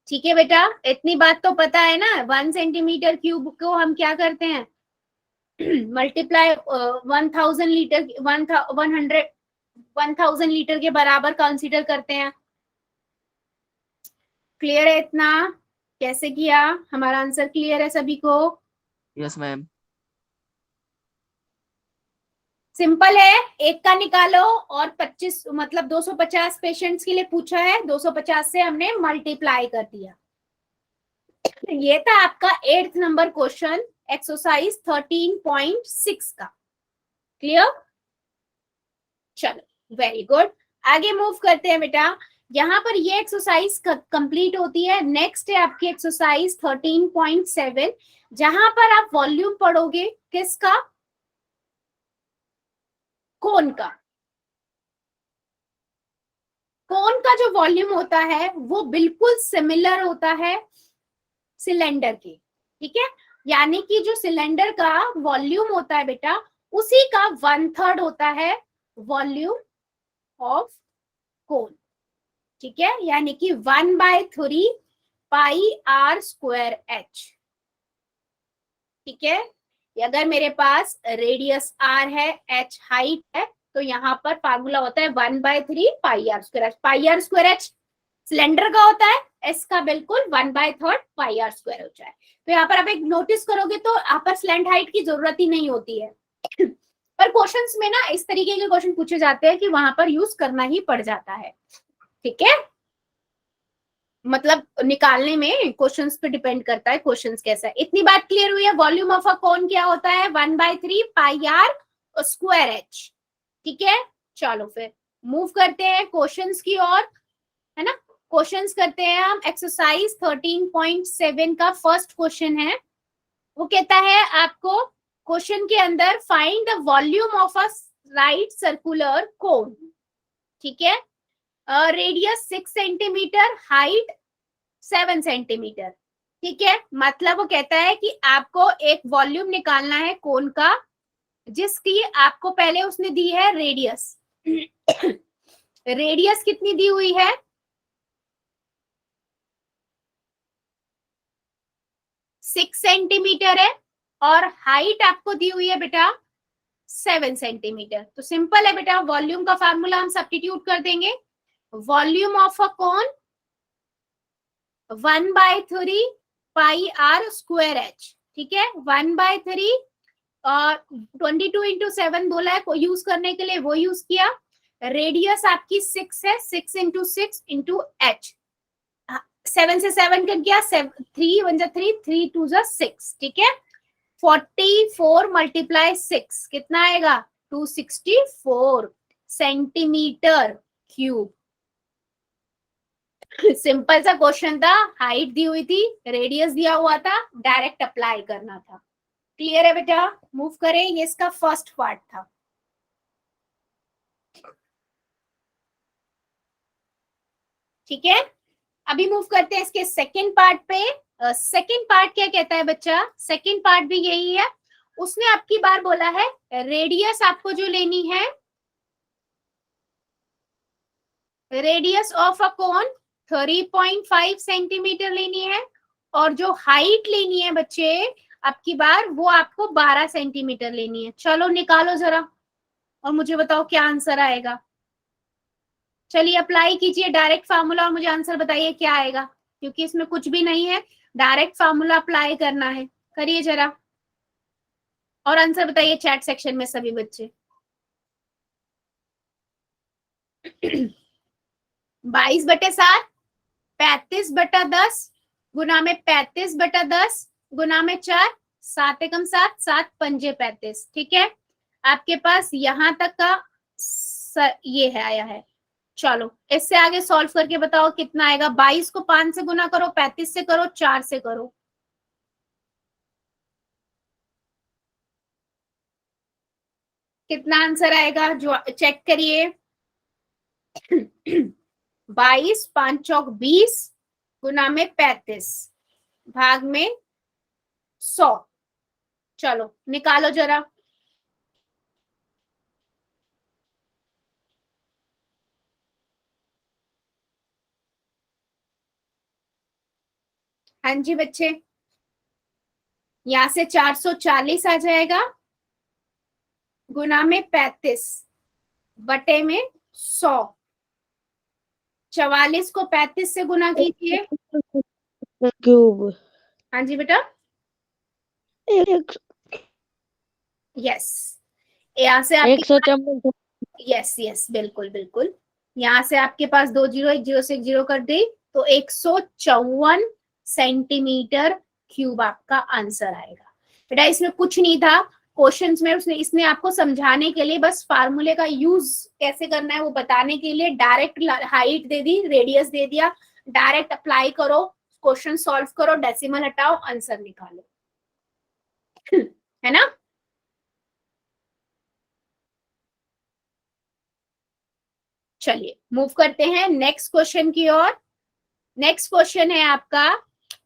ठीक है बेटा, इतनी बात तो पता है ना, 1 सेंटीमीटर क्यूब को हम क्या करते हैं, मल्टीप्लाई 1000 लीटर 1000 लीटर के बराबर कंसीडर करते हैं। क्लियर है इतना? कैसे किया, हमारा आंसर क्लियर है सभी को? Yes ma'am. सिंपल है, एक का निकालो और 25 मतलब 250 पेशेंट्स के लिए पूछा है, 250 से हमने मल्टीप्लाई कर दिया। ये था आपका 8th नंबर क्वेश्चन, एक्सरसाइज 13.6 का। क्लियर? चलो वेरी गुड, आगे मूव करते हैं बेटा। यहाँ पर ये एक्सरसाइज कंप्लीट होती है। नेक्स्ट है आपकी एक्सरसाइज 13.7, जहां पर आप वॉल्यूम पढ़ोगे किसका, कोन का। कोन का जो वॉल्यूम होता है वो बिल्कुल सिमिलर होता है सिलेंडर के। ठीक है, यानी कि जो सिलेंडर का वॉल्यूम होता है बेटा, उसी का 1/3 होता है वॉल्यूम ऑफ कोन। ठीक है, यानी कि 1/3 पाई आर स्क्वायर एच। ठीक है, अगर मेरे पास रेडियस आर है, एच हाइट है, तो यहाँ पर फार्मूला होता है 1/3 pi are square h. Pi are square h cylinder का होता है, एस का बिल्कुल 1/3 पाई आर स्क्वायर हो जाए। तो यहाँ पर आप एक नोटिस करोगे तो यहाँ पर स्लैंट हाइट की जरूरत ही नहीं होती है। पर क्वेश्चंस में ना इस तरीके के क्वेश्चन पूछे जाते हैं कि वहां पर यूज करना ही पड़ जाता है। ठीक है, मतलब निकालने में क्वेश्चंस पे डिपेंड करता है क्वेश्चंस कैसा है। इतनी बात क्लियर हुई है? वॉल्यूम ऑफ अ कोन क्या होता है, 1/3 पाई आर स्क्वायर एच। ठीक है, चलो फिर मूव करते हैं क्वेश्चंस की ओर, है ना। क्वेश्चंस करते हैं हम। एक्सरसाइज 13.7 का फर्स्ट क्वेश्चन है, वो कहता है आपको क्वेश्चन के अंदर find the volume of a right circular cone. ठीक है, रेडियस 6 सेंटीमीटर, हाइट 7 सेंटीमीटर। ठीक है, मतलब वो कहता है कि आपको एक वॉल्यूम निकालना है कोन का, जिसकी आपको पहले उसने दी है रेडियस। रेडियस कितनी दी हुई है, 6 सेंटीमीटर है और हाइट आपको दी हुई है बेटा 7 सेंटीमीटर। तो सिंपल है बेटा, वॉल्यूम का फार्मूला हम सब्स्टिट्यूट कर देंगे। Volume of a cone 1/3 pi are square H, ठीक है। 1/3 और 22 इंटू 7 बोला है यूज करने के लिए, वो यूज किया। रेडियस आपकी 6 है, 6 इंटू 6 इंटू एच, 7 से 7 कट गया, 3 1 3, 3 2 6, ठीक है। 44 मल्टीप्लाई 6 कितना आएगा 264 सेंटीमीटर क्यूब। सिंपल सा क्वेश्चन था, हाइट दी हुई थी, रेडियस दिया हुआ था, डायरेक्ट अप्लाई करना था। क्लियर है बेटा, मूव करें, ये इसका फर्स्ट पार्ट था। ठीक है, अभी मूव करते हैं इसके सेकंड पार्ट पे। सेकंड पार्ट क्या कहता है बच्चा, सेकंड पार्ट भी यही है। उसने आपकी बार बोला है रेडियस आपको जो लेनी है, radius of a cone 3.5 centimetre लेनी है, और जो हाइट लेनी है बच्चे आपकी बार, वो आपको 12 सेंटीमीटर लेनी है। चलो निकालो जरा और मुझे बताओ क्या आंसर आएगा। चलिए अप्लाई कीजिए डायरेक्ट फार्मूला और मुझे आंसर बताइए क्या आएगा, क्योंकि इसमें कुछ भी नहीं है, डायरेक्ट फार्मूला अप्लाई करना है। करिए जरा और आंसर बताइए चैट सेक्शन में सभी बच्चे। 22/7 35/10 गुना में 35/10 गुना में 4, 7 एकम 7, 7 पंजे 35, ठीक है। आपके पास यहां तक का ये है आया है। चलो इससे आगे सॉल्व करके बताओ कितना आएगा। 22 को 5 से गुना करो, 35 से करो, 4 से करो। कितना आंसर आएगा जो चेक करिए। 22 5 चौक 20 गुना में 35 भाग में 100। चलो निकालो जरा। हाँ जी बच्चे, यहां से 440 आ जाएगा गुना में 35 बटे में 100। 44 को 35 से गुना कीजिए। क्यूब। हाँ जी बेटा, यस, यहाँ से आपके 154। यस यस बिल्कुल बिल्कुल, यहाँ से आपके पास 2 जीरो, 1 जीरो से 1 जीरो कर दी तो 154 सेंटीमीटर क्यूब आपका आंसर आएगा। बेटा इसमें कुछ नहीं था क्वेश्चंस में, इसने आपको समझाने के लिए, बस फार्मूले का यूज कैसे करना है वो बताने के लिए डायरेक्ट हाइट दे दी, रेडियस दे दिया, डायरेक्ट अप्लाई करो, क्वेश्चन सॉल्व करो, डेसिमल हटाओ, आंसर निकालो, है ना। चलिए मूव करते हैं नेक्स्ट क्वेश्चन की ओर। नेक्स्ट क्वेश्चन है आपका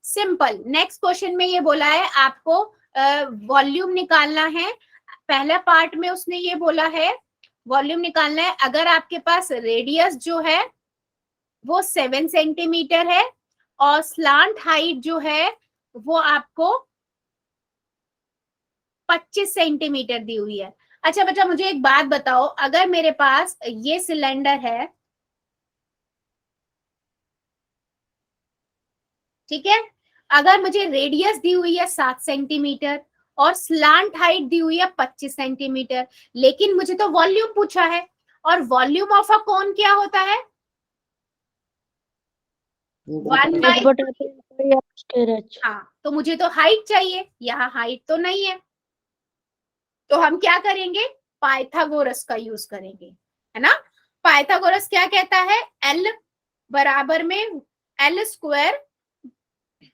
सिंपल। नेक्स्ट क्वेश्चन में ये बोला है आपको वॉल्यूम निकालना है। पहला पार्ट में उसने ये बोला है वॉल्यूम निकालना है। अगर आपके पास रेडियस जो है वो 7 सेंटीमीटर है और स्लांट हाइट जो है वो आपको 25 सेंटीमीटर दी हुई है। अच्छा बच्चा मुझे एक बात बताओ, अगर मेरे पास ये सिलेंडर है, ठीक है, अगर मुझे रेडियस दी हुई है 7 सेंटीमीटर और स्लांट हाइट दी हुई है 25 सेंटीमीटर, लेकिन मुझे तो वॉल्यूम पूछा है, और वॉल्यूम ऑफ अ कोन क्या होता है 1/3। हाँ, तो मुझे तो हाइट चाहिए, यहाँ हाइट तो नहीं है, तो हम क्या करेंगे पाइथागोरस का यूज करेंगे, है ना। पाइथागोरस क्या कहता है, एल बराबर में एल स्क्वायर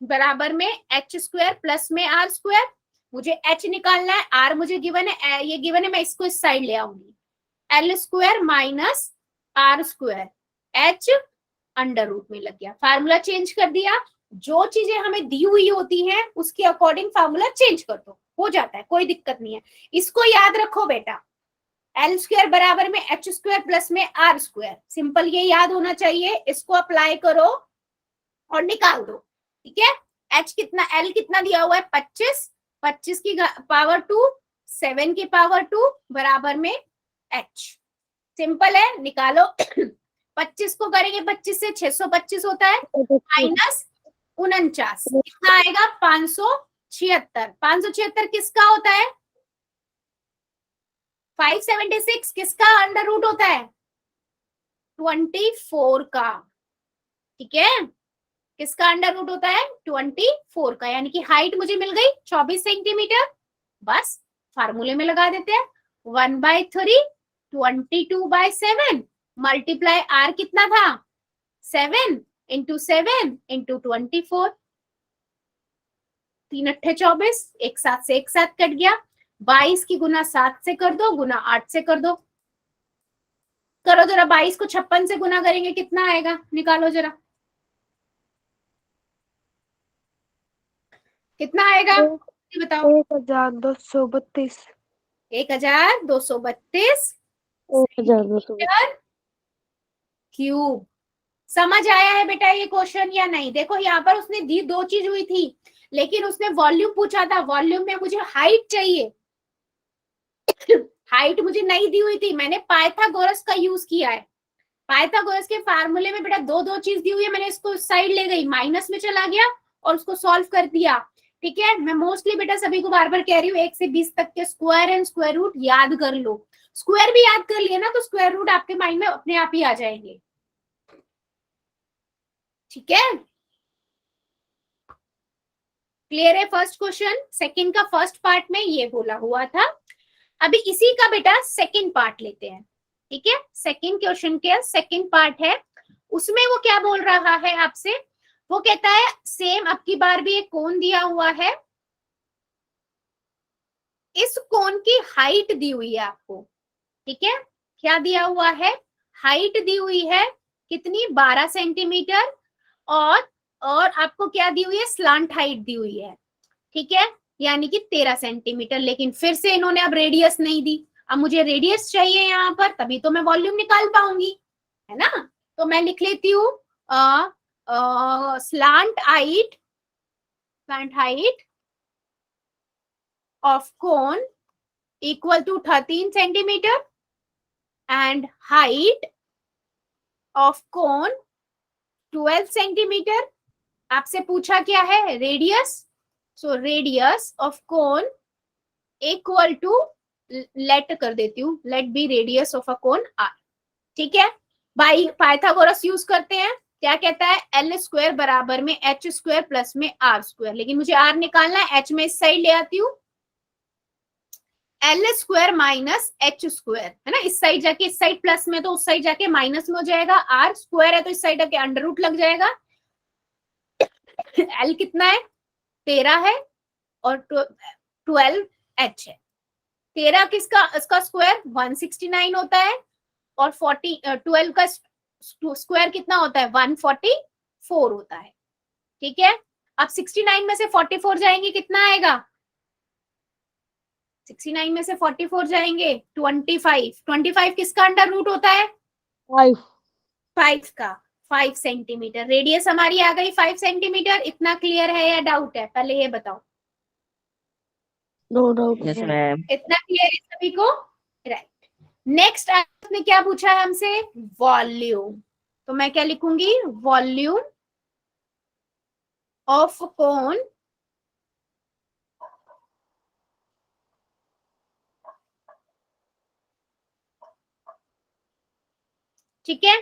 बराबर में एच स्क्वायर प्लस में आर स्क्वायर। मुझे एच निकालना है, आर मुझे गिवन है, ये गिवन है, मैं इसको इस साइड ले आऊंगी। L square minus R square, H under root में लग गया, फार्मूला चेंज कर दिया। जो चीजें हमें दी हुई होती हैं उसके अकॉर्डिंग फार्मूला चेंज कर दो, हो जाता है, कोई दिक्कत नहीं है। इसको याद रखो बेटा, एल स्क्वायर बराबर में एच स्क्वायर प्लस में आर स्क्वायर, सिंपल ये याद होना चाहिए। इसको अप्लाई करो और निकाल दो, ठीक है। एच कितना, एल कितना दिया हुआ है 25, 25 की पावर 2, 7 की पावर 2 बराबर में एच। सिंपल है, निकालो। 25 को करेंगे 25 से 625 होता है, माइनस 49 कितना आएगा 576। 576 किसका होता है? 576 किसका अंडर रूट होता है? 24 का। ठीक है, किसका अंडर रूट होता है? 24 का। यानी कि हाइट मुझे मिल गई 24 सेंटीमीटर। बस फार्मूले में लगा देते हैं, 1/3 22/7 मल्टीप्लाई आर कितना था 7 इंटू 7 इंटू 24, 3 अट्ठे 24, एक साथ से एक साथ कट गया। 22 की गुना 7 से कर दो, गुना 8 से कर दो। करो जरा, 22 को 56 से गुना करेंगे कितना आएगा, निकालो जरा, कितना आएगा बताओ। 1232 1232 1232 क्यूब। समझ आया है बेटा ये क्वेश्चन या नहीं? देखो यहाँ पर उसने दी दो चीज हुई थी, लेकिन उसने वॉल्यूम पूछा था। वॉल्यूम में मुझे हाइट चाहिए, हाइट मुझे नहीं दी हुई थी। मैंने पाइथागोरस का यूज किया है। पाइथागोरस के फार्मूले में बेटा दो दो चीज दी हुई है, मैंने इसको साइड ले गई, माइनस में चला गया और उसको सॉल्व कर दिया। ठीक है, मैं मोस्टली बेटा सभी को बार बार कह रही हूँ 1 से 20 तक के स्क्वायर एंड स्क्वायर रूट याद कर लो। स्क्वायर भी याद कर लिया ना तो स्क्वायर रूट आपके माइंड में अपने आप ही आ जाएंगे। ठीक है, क्लियर है फर्स्ट क्वेश्चन? सेकंड का फर्स्ट पार्ट में ये बोला हुआ था। अभी इसी का बेटा सेकंड पार्ट लेते हैं। ठीक है, सेकंड क्वेश्चन के सेकंड पार्ट है, उसमें वो क्या बोल रहा है आपसे? वो कहता है सेम अब की बार भी एक कोण दिया हुआ है, इस कोण की हाइट दी हुई है आपको। ठीक है, क्या दिया हुआ है? हाइट दी हुई है कितनी, 12 सेंटीमीटर, और आपको क्या दी हुई है? स्लांट हाइट दी हुई है। ठीक है, यानी कि 13 सेंटीमीटर। लेकिन फिर से इन्होंने अब रेडियस नहीं दी। अब मुझे रेडियस चाहिए यहाँ पर, तभी तो मैं वॉल्यूम निकाल पाऊंगी, है ना? तो मैं लिख लेती हूँ slant height of cone equal to 13 centimeter and height of cone 12 centimeter. आपसे पूछा क्या है? Radius. So radius of cone equal to, let कर देती हूँ, let be radius of a cone R. ठीक है, बाई पाइथागोरस यूज करते हैं। क्या कहता है? एल स्क्वायर बराबर में एच स्क्वायर प्लस में आर स्क्वायर। लेकिन मुझे आर निकालना है, एच में इस साइड ले आती हूँ, L square minus H square, है ना? इस साइड जाके इस साइड प्लस में, तो उस साइड जाके माइनस में हो जाएगा। आर स्क्वायर है तो इस साइड जाके अंडर रूट लग जाएगा। एल कितना है? 13 है और 12 एच है। 13 किसका, इसका स्क्वायर 169 होता है, और 12 का स्क्वायर कितना होता है? 144 होता है। ठीक है, अब 69 में से 44 जाएंगे, कितना आएगा? 69 में से 44 जाएंगे 25। 25 किसका अंडर रूट होता है? 5 का। 5 सेंटीमीटर। रेडियस हमारी आ गई 5 सेंटीमीटर। इतना क्लियर है या डाउट है? पहले ये बताओ। No doubt. Yes ma'am. इतना क्लियर है सभी को? राइट। नेक्स्ट आपने क्या पूछा है हमसे? वॉल्यूम। तो मैं क्या लिखूंगी? वॉल्यूम ऑफ कोन ठीक है,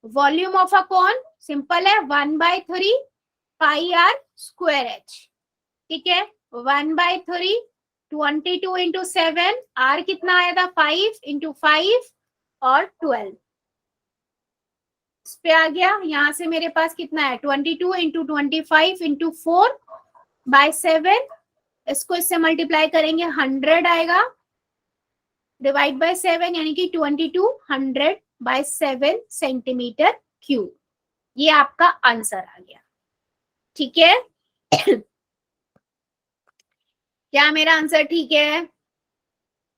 volume of a cone simple है 1/3 पाई आर स्क्वायर एच। ठीक है, 1/3 22 इंटू 7, आर कितना आया था? 5 इंटू 5 और 12 इस पे आ गया। यहां से मेरे पास कितना है? 22 इंटू 25 इंटू 4/7। इसको इससे मल्टीप्लाई करेंगे 100 आएगा, डिवाइड बाय 7, यानी कि 2200/7 सेंटीमीटर क्यूब। ये आपका आंसर आ गया। ठीक है, क्या मेरा आंसर ठीक है?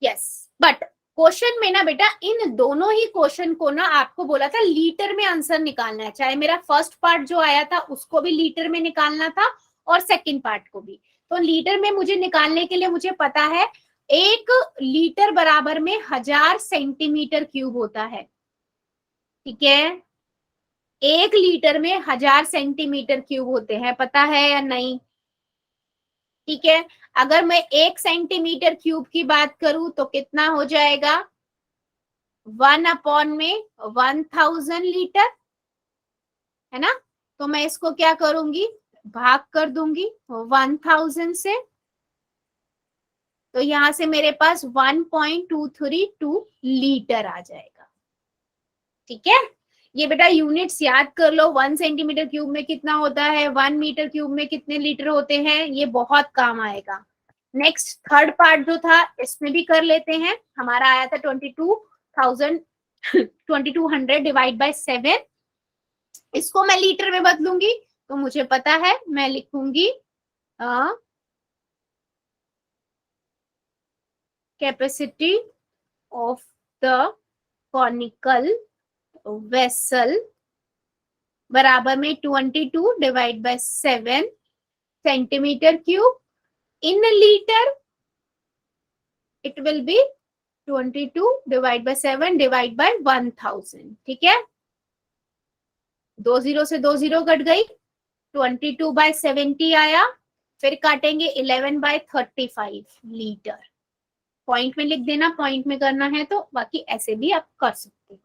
यस। बट क्वेश्चन में ना बेटा इन दोनों ही क्वेश्चन को ना आपको बोला था लीटर में आंसर निकालना है। चाहे मेरा फर्स्ट पार्ट जो आया था उसको भी लीटर में निकालना था, और सेकंड पार्ट को भी। तो लीटर में मुझे निकालने के लिए मुझे पता है 1 लीटर बराबर में 1000 सेंटीमीटर क्यूब होता है। ठीक है, 1 लीटर में 1000 सेंटीमीटर क्यूब होते हैं, पता है या नहीं? ठीक है, अगर मैं 1 सेंटीमीटर क्यूब की बात करूं तो कितना हो जाएगा? 1/1000 लीटर, है ना? तो मैं इसको क्या करूंगी, भाग कर दूंगी 1000 से, तो यहां से मेरे पास 1.232 लीटर आ जाएगा। ठीक है, ये बेटा यूनिट्स याद कर लो। 1 सेंटीमीटर क्यूब में कितना होता है, 1 मीटर क्यूब में कितने लीटर होते हैं, ये बहुत काम आएगा। नेक्स्ट थर्ड पार्ट जो था इसमें भी कर लेते हैं। हमारा आया था 2200 डिवाइड बाय 7। इसको मैं लीटर में बदलूंगी तो मुझे पता है, मैं लिखूंगी capacity of the conical vessel बराबर में 22 divide by 7 centimetre cube. In litre it will be 22 divide by 7 divide by 1000। ठीक है, 2 0 से 2 0 कट गई, 22 बाय 70 आया, फिर काटेंगे 11 बाय 35 लीटर। पॉइंट में लिख देना, पॉइंट में करना है तो, बाकी ऐसे भी आप कर सकते हो।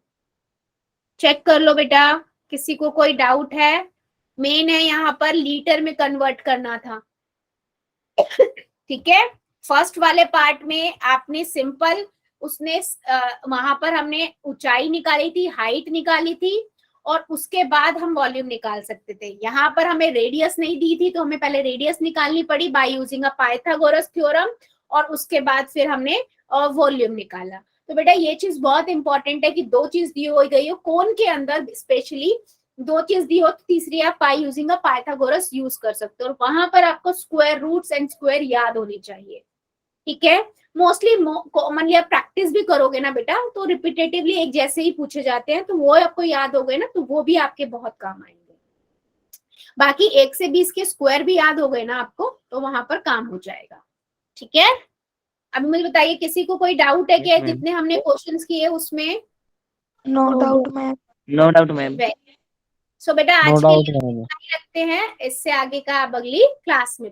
चेक कर लो बेटा, किसी को कोई डाउट है? मेन है यहाँ पर लीटर में कन्वर्ट करना था। ठीक है, फर्स्ट वाले पार्ट में आपने सिंपल उसने वहां पर हमने ऊंचाई निकाली थी, हाइट निकाली थी, और उसके बाद हम वॉल्यूम निकाल सकते थे। यहाँ पर हमें रेडियस नहीं दी थी तो हमें पहले रेडियस निकालनी पड़ी by using a Pythagoras theorem, और उसके बाद फिर हमने वॉल्यूम निकाला। तो बेटा ये चीज बहुत इंपॉर्टेंट है कि 2 चीज दी हो गई हो, कोन के अंदर स्पेशली 2 चीज दी हो तो तीसरी आप पाई यूजिंग अ पाइथागोरस यूज कर सकते हो, और वहां पर आपको स्क्वायर रूट्स एंड स्क्वायर याद होनी चाहिए। ठीक है, मोस्टली कॉमनली आप प्रैक्टिस भी करोगे ना बेटा तो रिपीटेटिवली एक जैसे ही पूछे जाते हैं, तो वो आपको याद हो गए ना, तो वो भी आपके बहुत काम आएंगे। बाकी 1 से 20 के स्क्वायर भी याद हो गए ना आपको, तो वहां पर काम हो जाएगा। ठीक है, अभी मुझे बताइए किसी को कोई डाउट है क्या जितने हमने क्वेश्चंस किए उसमें? No doubt ma'am. No doubt ma'am. So बेटा आज के लिए रखते हैं, इससे आगे का आप अगली क्लास में